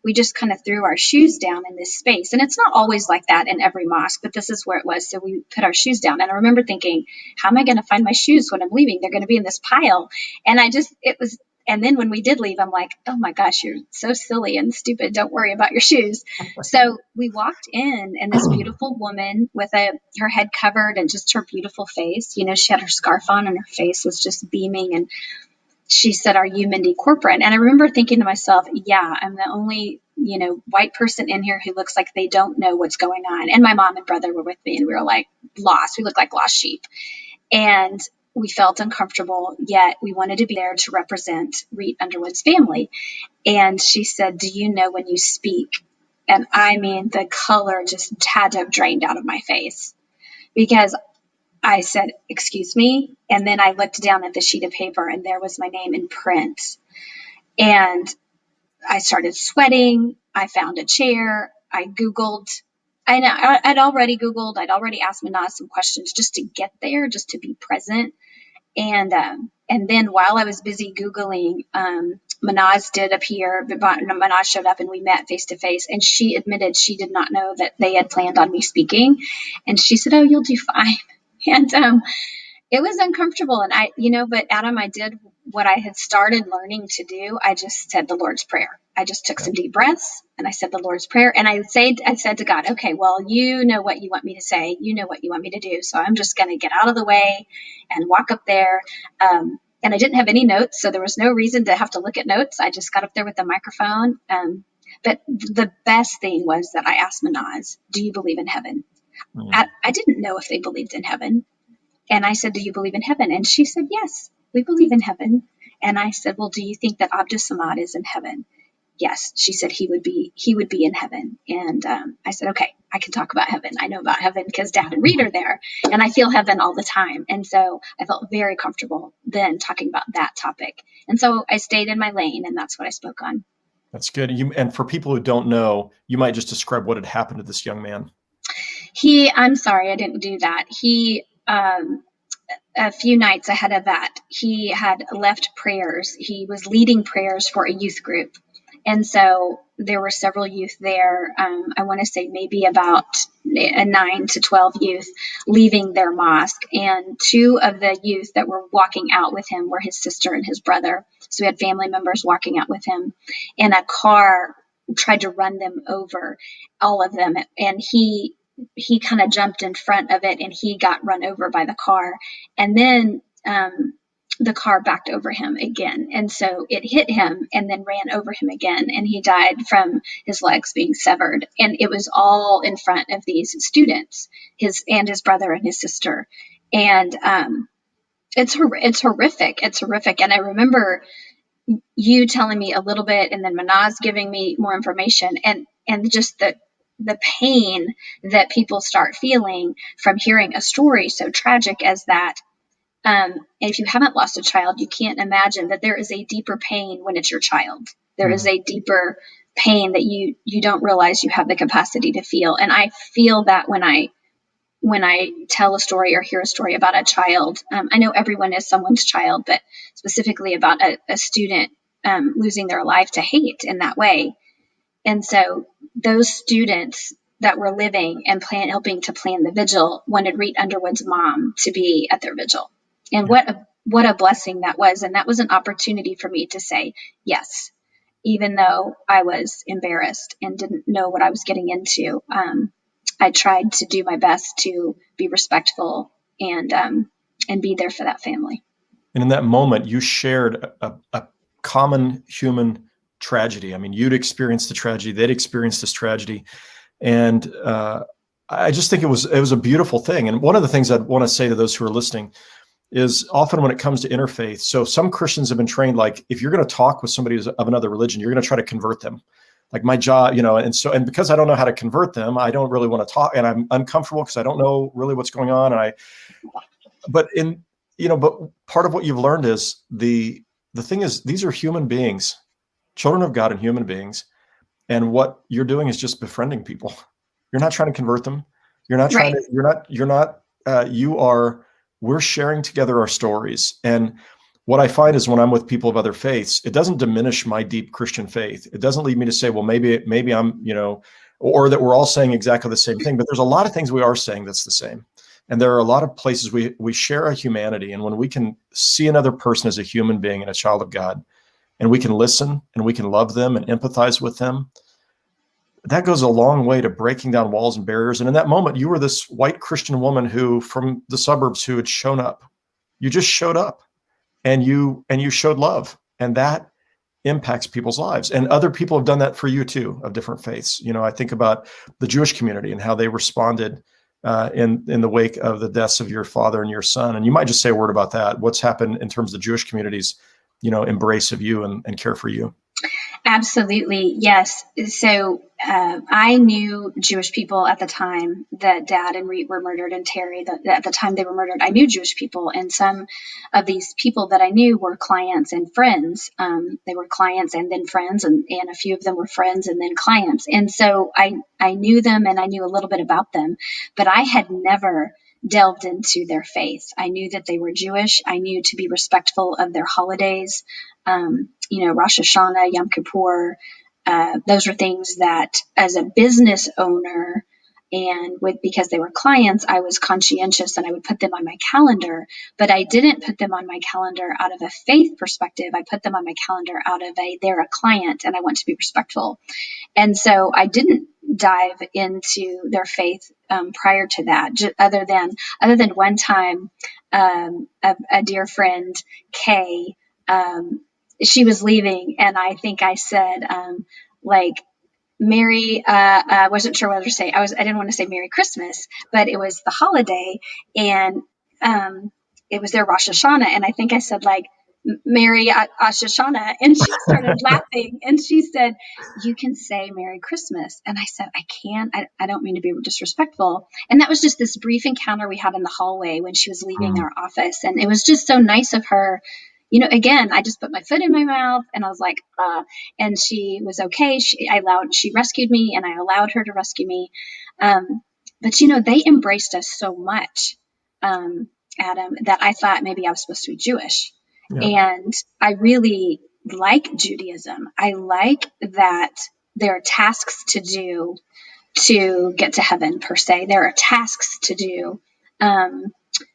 we just kind of threw our shoes down in this space. And it's not always like that in every mosque, but this is where it was. So we put our shoes down. And I remember thinking, how am I going to find my shoes when I'm leaving? They're going to be in this pile. And and then when we did leave, I'm like, oh my gosh, you're so silly and stupid. Don't worry about your shoes. So we walked in, and this beautiful woman with her head covered and just her beautiful face, she had her scarf on and her face was just beaming. And she said, are you Mindy Corporon? And I remember thinking to myself, yeah, I'm the only, white person in here who looks like they don't know what's going on. And my mom and brother were with me, and we were like lost. We looked like lost sheep. And we felt uncomfortable, yet we wanted to be there to represent Reed Underwood's family. And she said, do you know when you speak? And I mean, the color just had to have drained out of my face, because I said, excuse me. And then I looked down at the sheet of paper, and there was my name in print. And I started sweating. I found a chair. I Googled. I'd already Googled. I'd already asked Minaj some questions just to get there, just to be present. And then while I was busy Googling, Minaj did appear. Minaj showed up, and we met face to face. And she admitted she did not know that they had planned on me speaking. And she said, oh, you'll do fine. And it was uncomfortable. And but Adam, I did what I had started learning to do. I just said the Lord's Prayer. I just took some deep breaths, and I said the Lord's Prayer. And I said to God, okay, well, you know what you want me to say. You know what you want me to do. So I'm just going to get out of the way and walk up there. And I didn't have any notes, so there was no reason to have to look at notes. I just got up there with the microphone. But the best thing was that I asked Manaz, do you believe in heaven? I didn't know if they believed in heaven. And I said, do you believe in heaven? And she said, yes, we believe in heaven. And I said, well, do you think that Abdus Samad is in heaven? Yes. She said he would be in heaven. And I said, okay, I can talk about heaven. I know about heaven because Dad and Reed are there, and I feel heaven all the time. And so I felt very comfortable then talking about that topic. And so I stayed in my lane, and that's what I spoke on. That's good. And for people who don't know, you might just describe what had happened to this young man. I'm sorry, I didn't do that. A few nights ahead of that, he had left prayers. He was leading prayers for a youth group. And so there were several youth there. I want to say maybe about 9 to 12 youth leaving their mosque. And 2 of the youth that were walking out with him were his sister and his brother. So we had family members walking out with him. And a car tried to run them over, all of them. And he kind of jumped in front of it, and he got run over by the car. And then the car backed over him again. And so it hit him and then ran over him again. And he died from his legs being severed. And it was all in front of these students, his brother and his sister. And it's horrific. It's horrific. And I remember you telling me a little bit, and then Manaz giving me more information, and just the pain that people start feeling from hearing a story so tragic as that. And if you haven't lost a child, you can't imagine that there is a deeper pain when it's your child. There is a deeper pain that you don't realize you have the capacity to feel. And I feel that when I tell a story or hear a story about a child. I know everyone is someone's child, but specifically about a student losing their life to hate in that way. And so those students that were living and helping to plan the vigil wanted Reed Underwood's mom to be at their vigil. And what a blessing that was. And that was an opportunity for me to say yes, even though I was embarrassed and didn't know what I was getting into. I tried to do my best to be respectful and be there for that family. And in that moment, you shared a common human tragedy. I mean, you'd experienced the tragedy, they'd experienced this tragedy. And I just think it was a beautiful thing. And one of the things I'd want to say to those who are listening is often when it comes to interfaith, so some Christians have been trained, like, if you're going to talk with somebody who's of another religion, you're going to try to convert them. Like my job, and because I don't know how to convert them, I don't really want to talk, and I'm uncomfortable because I don't know really what's going on. But part of what you've learned is the thing is, these are human beings, children of God and human beings. And what you're doing is just befriending people. You're not trying to convert them. You're not trying to, we're sharing together our stories. And what I find is when I'm with people of other faiths, it doesn't diminish my deep Christian faith. It doesn't lead me to say, well, maybe I'm, or that we're all saying exactly the same thing, but there's a lot of things we are saying that's the same. And there are a lot of places we share a humanity. And when we can see another person as a human being and a child of God, and we can listen and we can love them and empathize with them, that goes a long way to breaking down walls and barriers. And in that moment, you were this white Christian woman from the suburbs who had shown up. You just showed up and you showed love, and that impacts people's lives. And other people have done that for you too, of different faiths. I think about the Jewish community and how they responded in the wake of the deaths of your father and your son. And you might just say a word about that. What's happened in terms of the Jewish community's, embrace of you and care for you? Absolutely. Yes. So I knew Jewish people at the time that Dad and Reed were murdered, and Terry, at the time they were murdered, I knew Jewish people. And some of these people that I knew were clients and friends. They were clients and then friends, and a few of them were friends and then clients. And so I knew them, and I knew a little bit about them, but I had never delved into their faith. I knew that they were Jewish. I knew to be respectful of their holidays. Rosh Hashanah, Yom Kippur, those were things that as a business owner and because they were clients, I was conscientious and I would put them on my calendar, but I didn't put them on my calendar out of a faith perspective. I put them on my calendar out of they're a client and I want to be respectful. And so I didn't dive into their faith prior to that, other than one time, a dear friend, Kay, she was leaving, and I think I said, Merry, wasn't sure what to say. I didn't want to say Merry Christmas, but it was the holiday, and it was their Rosh Hashanah, and I think I said like Merry Rosh Hashanah, and she started laughing, and she said, "You can say Merry Christmas," and I said, "I can't. I don't mean to be disrespectful." And that was just this brief encounter we had in the hallway when she was leaving our office, and it was just so nice of her. Again, I just put my foot in my mouth and I was like, and she was okay. She rescued me and I allowed her to rescue me. But they embraced us so much, Adam, that I thought maybe I was supposed to be Jewish. Yeah. And I really like Judaism. I like that there are tasks to do to get to heaven per se. There are tasks to do,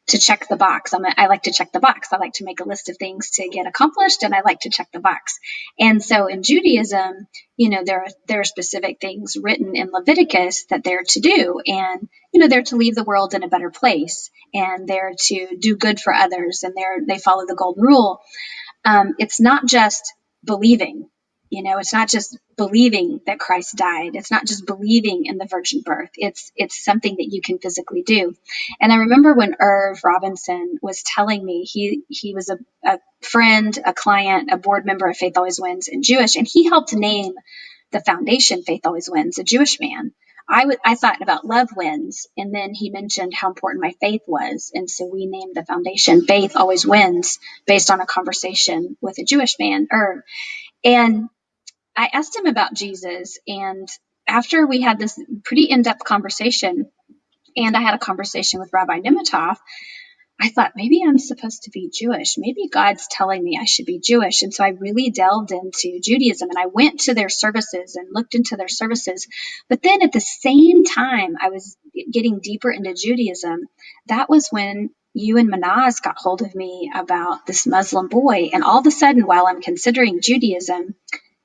to check the box. I like to check the box. I like to make a list of things to get accomplished, and I like to check the box. And so in Judaism, there are specific things written in Leviticus that they're to do, and they're to leave the world in a better place, and they're to do good for others, and they follow the golden rule. It's not just believing. It's not just believing that Christ died. It's not just believing in the virgin birth. It's something that you can physically do. And I remember when Irv Robinson was telling me, he was a friend, a client, a board member of Faith Always Wins and Jewish, and he helped name the foundation Faith Always Wins, a Jewish man. I thought about Love Wins, and then he mentioned how important my faith was. And so we named the foundation Faith Always Wins based on a conversation with a Jewish man, Irv. And I asked him about Jesus, and after we had this pretty in-depth conversation, and I had a conversation with Rabbi Nematoff, I thought maybe I'm supposed to be Jewish. Maybe God's telling me I should be Jewish. And so I really delved into Judaism, and I went to their services and looked into their services. But then at the same time I was getting deeper into Judaism, that was when you and Manaz got hold of me about this Muslim boy. And all of a sudden, while I'm considering Judaism,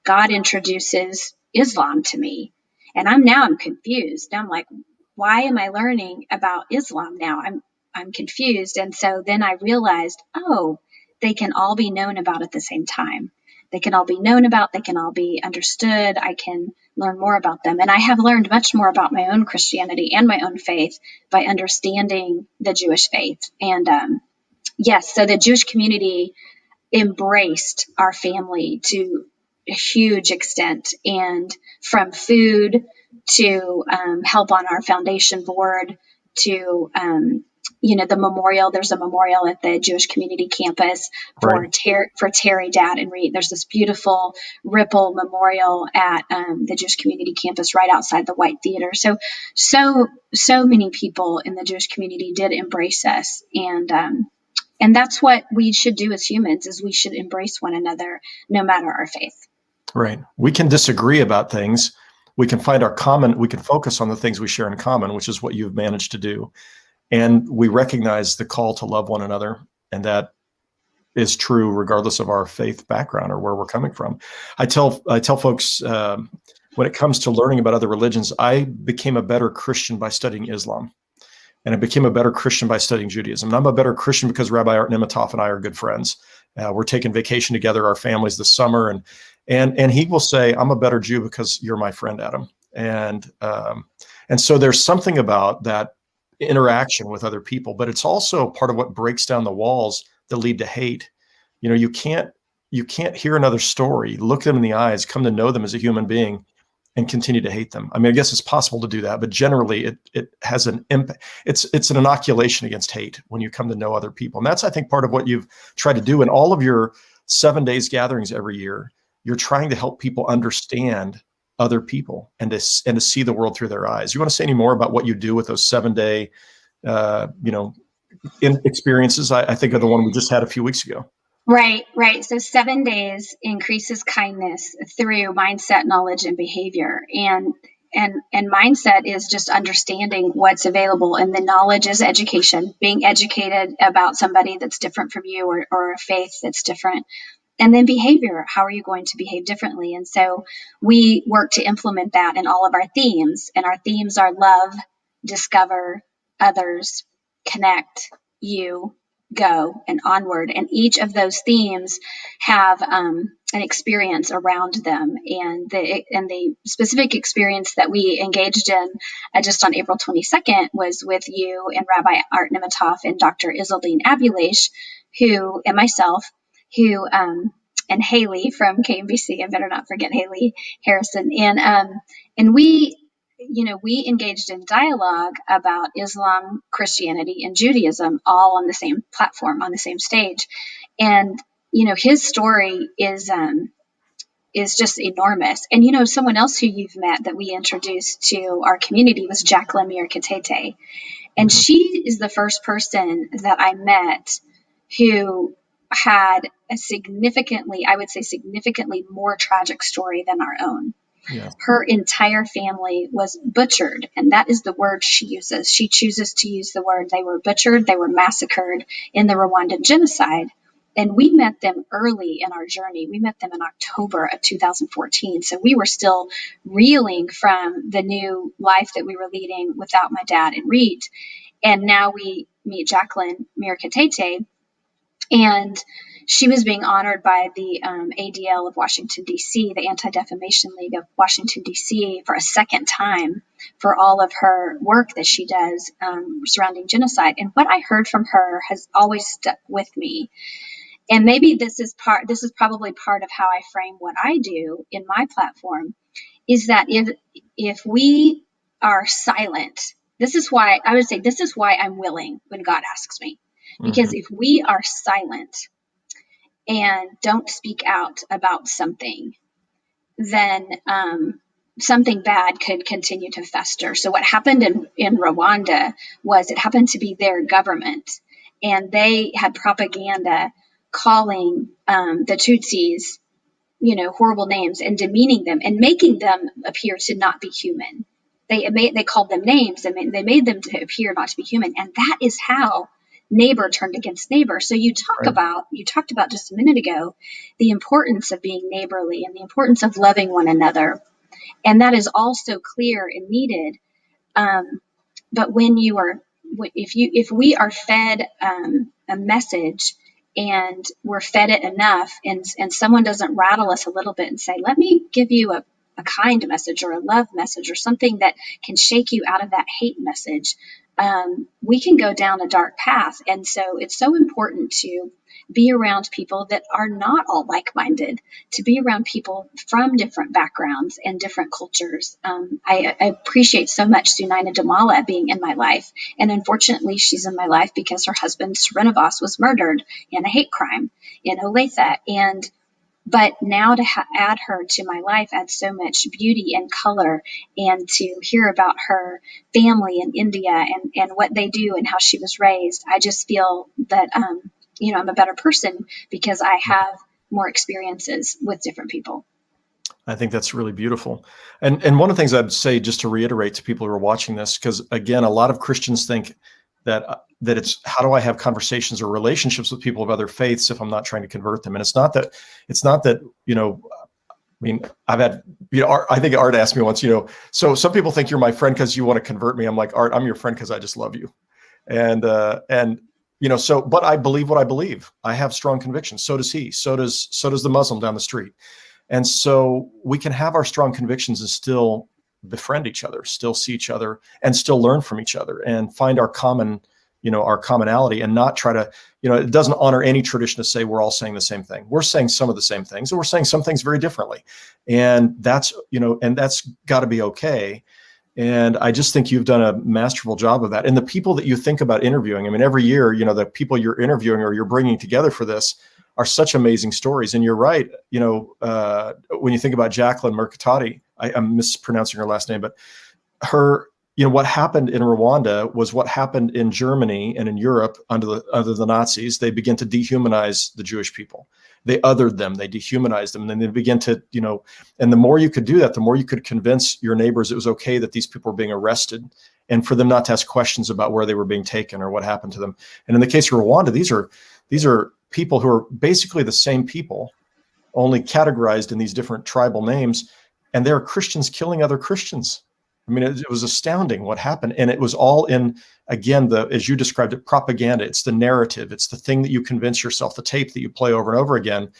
God introduces Islam to me. And I'm confused. I'm like, why am I learning about Islam now? I'm confused. And so then I realized, they can all be known about at the same time. They can all be known about, they can all be understood. I can learn more about them. And I have learned much more about my own Christianity and my own faith by understanding the Jewish faith. And yes, so the Jewish community embraced our family to a huge extent, and from food to help on our foundation board to the memorial. There's a memorial at the Jewish community campus for Terry, Dad, and Reed. There's this beautiful Ripple memorial at the Jewish community campus right outside the White Theater. So many people in the Jewish community did embrace us, and that's what we should do as humans, is we should embrace one another no matter our faith. Right. We can disagree about things. We can find we can focus on the things we share in common, which is what you've managed to do. And we recognize the call to love one another. And that is true regardless of our faith background or where we're coming from. I tell folks, when it comes to learning about other religions, I became a better Christian by studying Islam. And I became a better Christian by studying Judaism. And I'm a better Christian because Rabbi Art Nematoff and I are good friends. We're taking vacation together, our families, this summer. And he will say, I'm a better Jew because you're my friend, Adam. And so there's something about that interaction with other people, but it's also part of what breaks down the walls that lead to hate. You can't hear another story, look them in the eyes, come to know them as a human being, and continue to hate them. I mean, I guess it's possible to do that, but generally it has an impact. It's an inoculation against hate when you come to know other people. And that's, I think, part of what you've tried to do in all of your 7 days gatherings every year. You're trying to help people understand other people and to see the world through their eyes. You want to say any more about what you do with those 7-day, experiences? I think of the one we just had a few weeks ago. Right. So 7 days increases kindness through mindset, knowledge, and behavior. And mindset is just understanding what's available. And the knowledge is education, being educated about somebody that's different from you or a faith that's different. And then behavior, how are you going to behave differently? And so we work to implement that in all of our themes. And our themes are love, discover, others, connect, you, go and onward. And each of those themes have an experience around them. And the specific experience that we engaged in just on April 22nd was with you and Rabbi Art Nematoff and Dr. Iseldine Abulaish, who, and myself, who, and Haley from KMBC, I better not forget Haley Harrison. And we engaged in dialogue about Islam, Christianity, and Judaism all on the same platform, on the same stage. And, his story is just enormous. And, someone else who you've met that we introduced to our community was Jacqueline Mirkatete. And she is the first person that I met who had a significantly more tragic story than our own. Yeah. Her entire family was butchered, and that is the word she uses. She chooses to use the word. They were butchered, they were massacred in the Rwandan genocide. And we met them early in our journey. We met them in October of 2014. So we were still reeling from the new life that we were leading without my dad and Reed. And now we meet Jacqueline Mirkatete, and she was being honored by the ADL of Washington, D.C., the Anti-Defamation League of Washington, D.C., for a second time for all of her work that she does surrounding genocide. And what I heard from her has always stuck with me. And maybe this is probably part of how I frame what I do in my platform, is that if we are silent, this is why I'm willing when God asks me. Because if we are silent and don't speak out about something, then something bad could continue to fester. So what happened in Rwanda was it happened to be their government, and they had propaganda calling the Tutsis, horrible names and demeaning them and making them appear to not be human. They called them names and they made them to appear not to be human. And that is how neighbor turned against neighbor. So you talked about just a minute ago, the importance of being neighborly and the importance of loving one another. And that is also clear and needed. But if we are fed a message and we're fed it enough and someone doesn't rattle us a little bit and say, let me give you a kind message or a love message or something that can shake you out of that hate message, we can go down a dark path. And so it's so important to be around people that are not all like-minded, to be around people from different backgrounds and different cultures. I appreciate so much Sunaina Damala being in my life. And unfortunately, she's in my life because her husband, Srinivas, was murdered in a hate crime in Olathe. But now to add her to my life adds so much beauty and color, and to hear about her family in India and what they do and how she was raised. I just feel that, I'm a better person because I have more experiences with different people. I think that's really beautiful. And one of the things I'd say, just to reiterate to people who are watching this, because again, a lot of Christians think that it's, how do I have conversations or relationships with people of other faiths if I'm not trying to convert them? And it's not that, I've had, I think Art asked me once, so some people think you're my friend because you want to convert me. I'm like, Art, I'm your friend because I just love you. But I believe what I believe. I have strong convictions. So does he. So does the Muslim down the street. And so we can have our strong convictions and still befriend each other, still see each other, and still learn from each other and find our commonality, and not try to, it doesn't honor any tradition to say we're all saying the same thing. We're saying some of the same things, and we're saying some things very differently. And that's got to be okay. And I just think you've done a masterful job of that. And the people that you think about interviewing, every year, the people you're interviewing or you're bringing together for this are such amazing stories. And you're right. When you think about Jacqueline Mirkatete, I'm mispronouncing her last name, but her, what happened in Rwanda was what happened in Germany and in Europe under the Nazis. They began to dehumanize the Jewish people. They othered them, they dehumanized them, and then they began to, and the more you could do that, the more you could convince your neighbors it was okay that these people were being arrested, and for them not to ask questions about where they were being taken or what happened to them. And in the case of Rwanda, these are people who are basically the same people, only categorized in these different tribal names, and there are Christians killing other Christians. I mean, it was astounding what happened. And it was all in, again, as you described it, propaganda. It's the narrative. It's the thing that you convince yourself, the tape that you play over and over again.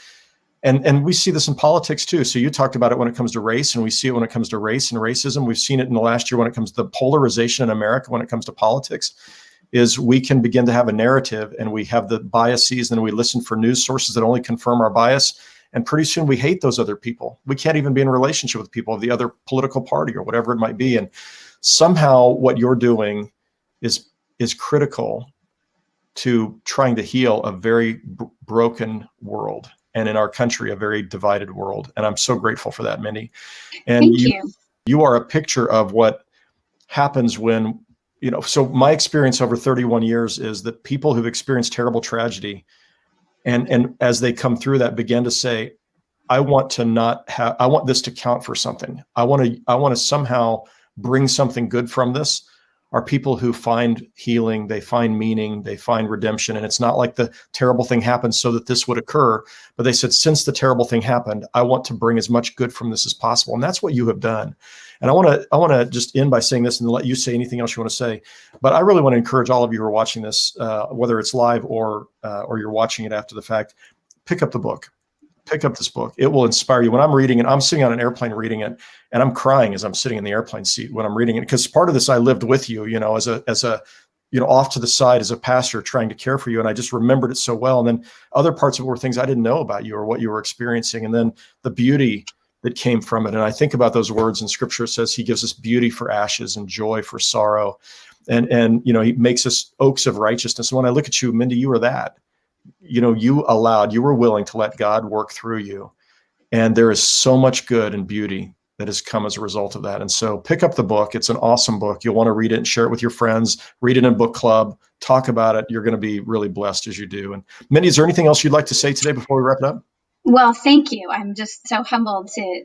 And we see this in politics too. So you talked about it when it comes to race, and we see it when it comes to race and racism. We've seen it in the last year when it comes to the polarization in America, when it comes to politics, is we can begin to have a narrative, and we have the biases, and we listen for news sources that only confirm our bias. And pretty soon we hate those other people. We can't even be in a relationship with people of the other political party or whatever it might be. And somehow what you're doing is critical to trying to heal a very broken world, and in our country, a very divided world. And I'm so grateful for that, Mindy. And Thank you. You are a picture of what happens when, so my experience over 31 years is that people who've experienced terrible tragedy, and as they come through that, begin to say, I want this to count for something. I want to somehow bring something good from this, are people who find healing, they find meaning, they find redemption. And it's not like the terrible thing happened so that this would occur, but they said, since the terrible thing happened, I want to bring as much good from this as possible. And that's what you have done. And I want to just end by saying this and let you say anything else you want to say. But I really want to encourage all of you who are watching this, whether it's live or you're watching it after the fact, pick up the book. Pick up this book. It will inspire you. When I'm reading it, I'm sitting on an airplane reading it, and I'm crying as I'm sitting in the airplane seat when I'm reading it, because part of this, I lived with you, as a off to the side as a pastor trying to care for you. And I just remembered it so well. And then other parts of it were things I didn't know about you or what you were experiencing. And then the beauty that came from it. And I think about those words in scripture. It says he gives us beauty for ashes and joy for sorrow. And he makes us oaks of righteousness. And when I look at you, Mindy, you are that. You were willing to let God work through you. And there is so much good and beauty that has come as a result of that. And so pick up the book. It's an awesome book. You'll want to read it and share it with your friends, read it in book club, talk about it. You're going to be really blessed as you do. And Mindy, is there anything else you'd like to say today before we wrap it up? Well, thank you. I'm just so humbled to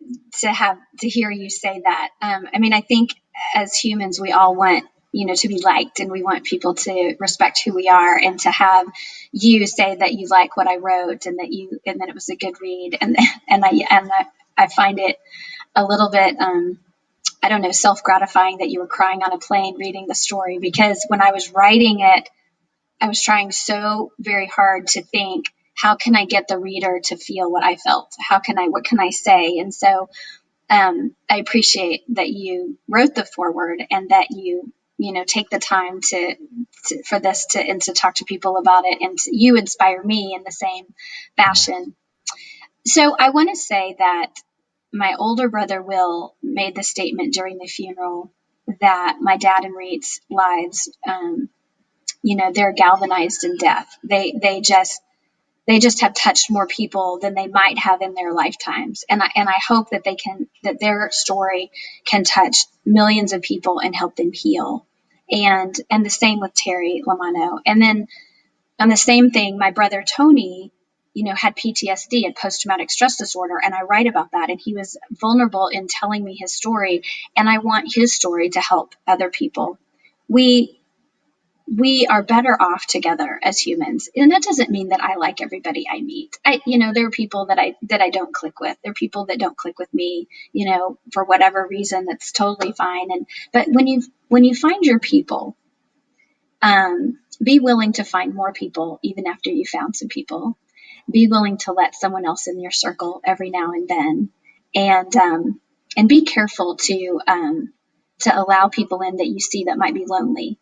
hear you say that. I think as humans, we all want to be liked, and we want people to respect who we are, and to have you say that you like what I wrote, and that it was a good read. And I find it a little bit, self-gratifying that you were crying on a plane reading the story, because when I was writing it, I was trying so very hard to think, how can I get the reader to feel what I felt? What can I say? And so, I appreciate that you wrote the foreword, and that you take the time for this and to talk to people about it, and you inspire me in the same fashion. So I want to say that my older brother, Will, made the statement during the funeral that my dad and Reed's lives, they're galvanized in death. They just have touched more people than they might have in their lifetimes. And I hope that that their story can touch millions of people and help them heal. And the same with Terry Lamano. And then on the same thing, my brother Tony, had PTSD and post-traumatic stress disorder. And I write about that. And he was vulnerable in telling me his story. And I want his story to help other people. We are better off together as humans. And that doesn't mean that I like everybody I meet. There are people that I don't click with. There are people that don't click with me, for whatever reason. That's totally fine. But when you find your people, be willing to find more people even after you found some people. Be willing to let someone else in your circle every now and then, and be careful to allow people in that you see that might be lonely.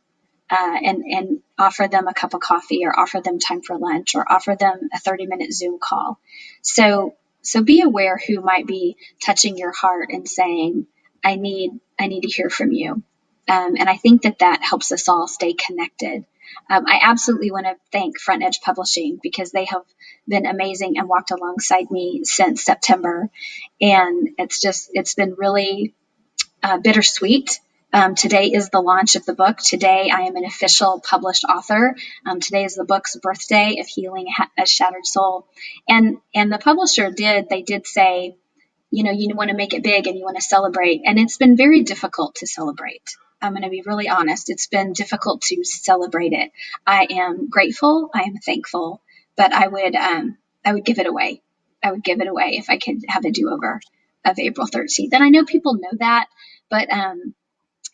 And offer them a cup of coffee, or offer them time for lunch, or offer them a 30-minute Zoom call. So be aware who might be touching your heart and saying, I need to hear from you. And I think that helps us all stay connected. I absolutely want to thank Front Edge Publishing, because they have been amazing and walked alongside me since September. And it's been really bittersweet. Today is the launch of the book. Today, I am an official published author. Today is the book's birthday of Healing a Shattered Soul. And the publisher they did say, you want to make it big and you want to celebrate. And it's been very difficult to celebrate. I'm going to be really honest. It's been difficult to celebrate it. I am grateful. I am thankful, but I would give it away. I would give it away if I could have a do-over of April 13th. And I know people know that, but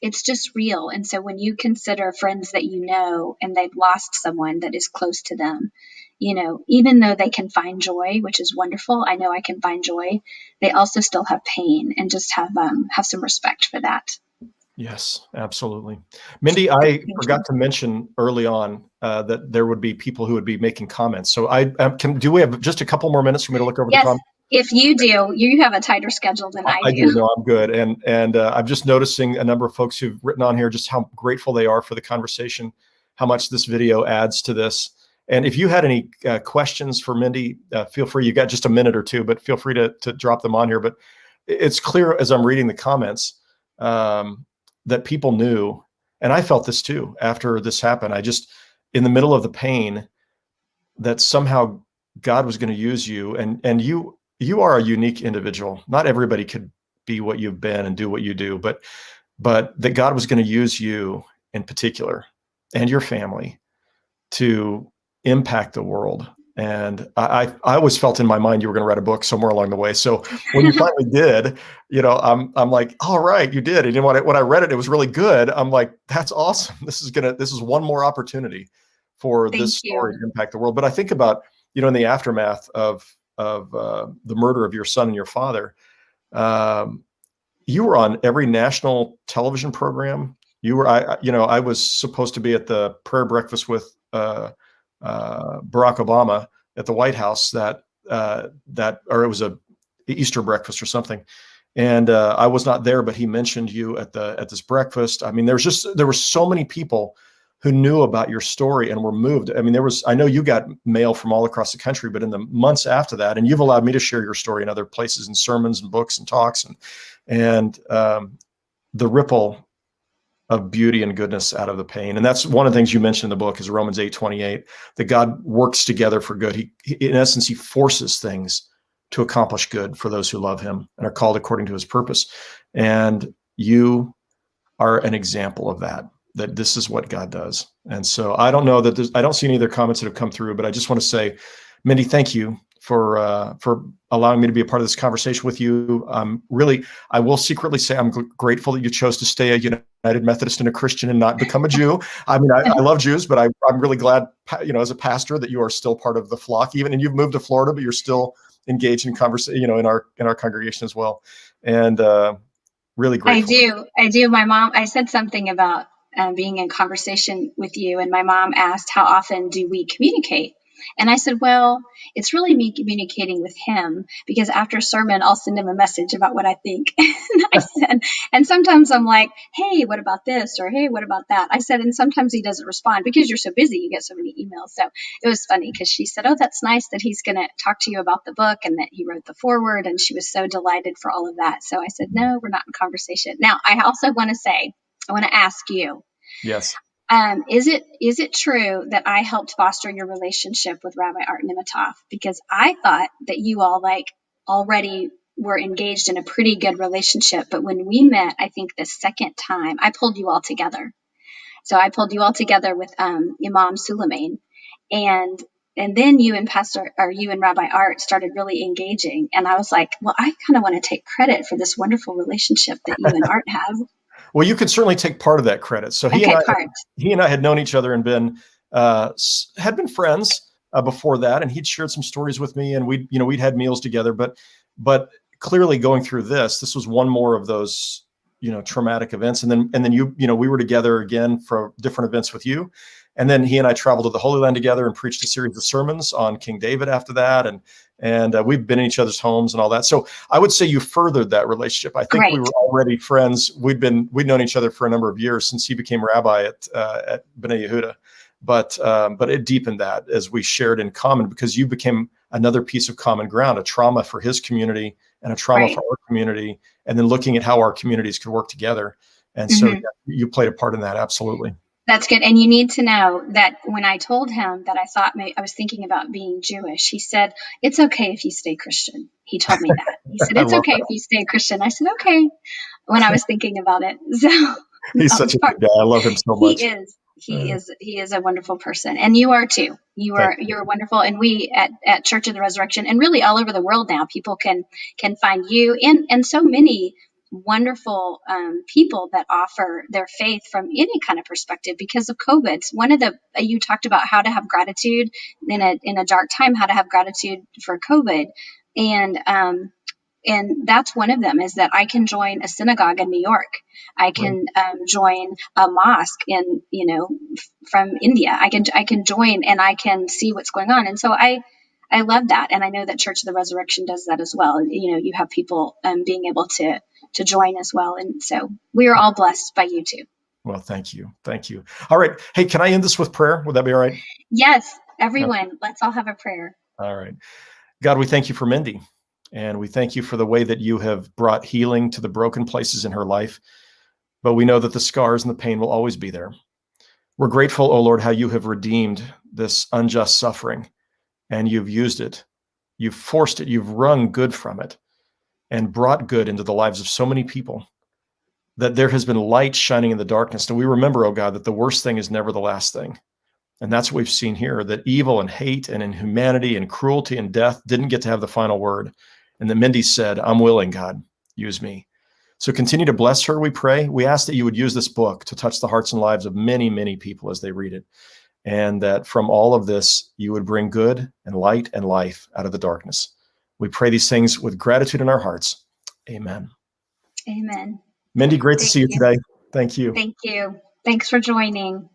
it's just real. And so when you consider friends that you know and they've lost someone that is close to them, even though they can find joy, which is wonderful, I know I can find joy, they also still have pain, and just have some respect for that. Yes, absolutely. Mindy, I forgot to mention early on that there would be people who would be making comments. So do we have just a couple more minutes for me to look over the Yes, comments? if you do, you have a tighter schedule than I I do. do. No, I'm good. And I'm just noticing a number of folks who've written on here just how grateful they are for the conversation, how much this video adds to this. And if you had any questions for Mindy, feel free. You got just a minute or two, but feel free to drop them on here. But it's clear as I'm reading the comments that people knew, and I felt this too after this happened. I just, in the middle of the pain, that somehow God was going to use you, and you are a unique individual. Not everybody could be what you've been and do what you do, but that God was going to use you in particular and your family to impact the world. And I always felt in my mind you were going to write a book somewhere along the way. So when you finally did, I'm like, all right, you did. And when I read it, it was really good. I'm like, that's awesome. This is one more opportunity for this story to impact the world. But I think about, in the aftermath of the murder of your son and your father, you were on every national television program. I was supposed to be at the prayer breakfast with Barack Obama at the White House or it was a Easter breakfast or something. And I was not there, but he mentioned you at this breakfast. I mean, there were so many people who knew about your story and were moved. I mean, I know you got mail from all across the country, but in the months after that, and you've allowed me to share your story in other places, in sermons and books and talks, and the ripple of beauty and goodness out of the pain. And that's one of the things you mentioned in the book is Romans 8:28, that God works together for good. He, in essence, he forces things to accomplish good for those who love him and are called according to his purpose. And you are an example of that this is what God does. And so I don't know that I don't see any other comments that have come through, but I just want to say, Mindy, thank you for allowing me to be a part of this conversation with you. I will secretly say I'm grateful that you chose to stay a United Methodist and a Christian and not become a Jew. I mean, I love Jews, but I'm really glad, as a pastor, that you are still part of the flock, and you've moved to Florida, but you're still engaged in conversation, in our congregation as well. And really grateful. I do. My mom, I said something about being in conversation with you, and my mom asked, how often do we communicate? And I said, well, it's really me communicating with him, because after a sermon, I'll send him a message about what I think. And I said, and sometimes I'm like, hey, what about this? Or hey, what about that? I said, and sometimes he doesn't respond because you're so busy. You get so many emails. So it was funny because she said, oh, that's nice that he's going to talk to you about the book and that he wrote the foreword. And she was so delighted for all of that. So I said, no, we're not in conversation. Now, I also want to ask you. Yes. Is it true that I helped foster your relationship with Rabbi Art Nimitov? Because I thought that you all already were engaged in a pretty good relationship. But when we met, I think the second time, I pulled you all together. So I pulled you all together with Imam Suleiman, and then you and Rabbi Art started really engaging. And I was like, well, I kind of want to take credit for this wonderful relationship that you and Art have. Well, you could certainly take part of that credit. So he and I had known each other and had been friends before that, and he'd shared some stories with me, and we'd had meals together. But clearly, going through this was one more of those traumatic events. And then we were together again for different events with you. And then he and I traveled to the Holy Land together and preached a series of sermons on King David after that. And we've been in each other's homes and all that. So I would say you furthered that relationship. I think we were already friends. We'd known each other for a number of years since he became rabbi at B'nai Yehuda. But it deepened that as we shared in common, because you became another piece of common ground, a trauma for his community and a trauma for our community, and then looking at how our communities could work together. And so you played a part in that. Absolutely. That's good. And you need to know that when I told him that I was thinking about being Jewish, he said, it's okay if you stay Christian. He told me that. He said, it's okay if you stay Christian. I said, okay, when I was thinking about it. So he's such a good guy. I love him so much. He is a wonderful person. And you are too. You're wonderful. And we at Church of the Resurrection, and really all over the world now, people can find you and so many wonderful people that offer their faith from any kind of perspective because of COVID. One of the you talked about how to have gratitude in a dark time, how to have gratitude for COVID, and that's one of them is that I can join a synagogue in New York. I can join a mosque from India. I can join and I can see what's going on. And so I love that. And I know that Church of the Resurrection does that as well. You have people being able to join as well. And so we are all blessed by you too. Well, thank you. Thank you. All right. Hey, can I end this with prayer? Would that be all right? Yes, everyone. Let's all have a prayer. All right. God, we thank you for Mindy. And we thank you for the way that you have brought healing to the broken places in her life. But we know that the scars and the pain will always be there. We're grateful, oh Lord, how you have redeemed this unjust suffering and you've used it. You've forced it. You've wrung good from it and brought good into the lives of so many people that there has been light shining in the darkness. And we remember, oh God, that the worst thing is never the last thing. And that's what we've seen here, that evil and hate and inhumanity and cruelty and death didn't get to have the final word. And that Mindy said, I'm willing, God, use me. So continue to bless her, we pray. We ask that you would use this book to touch the hearts and lives of many, many people as they read it. And that from all of this, you would bring good and light and life out of the darkness. We pray these things with gratitude in our hearts. Amen. Amen. Mindy, great to see you today. Thank you. Thank you. Thanks for joining.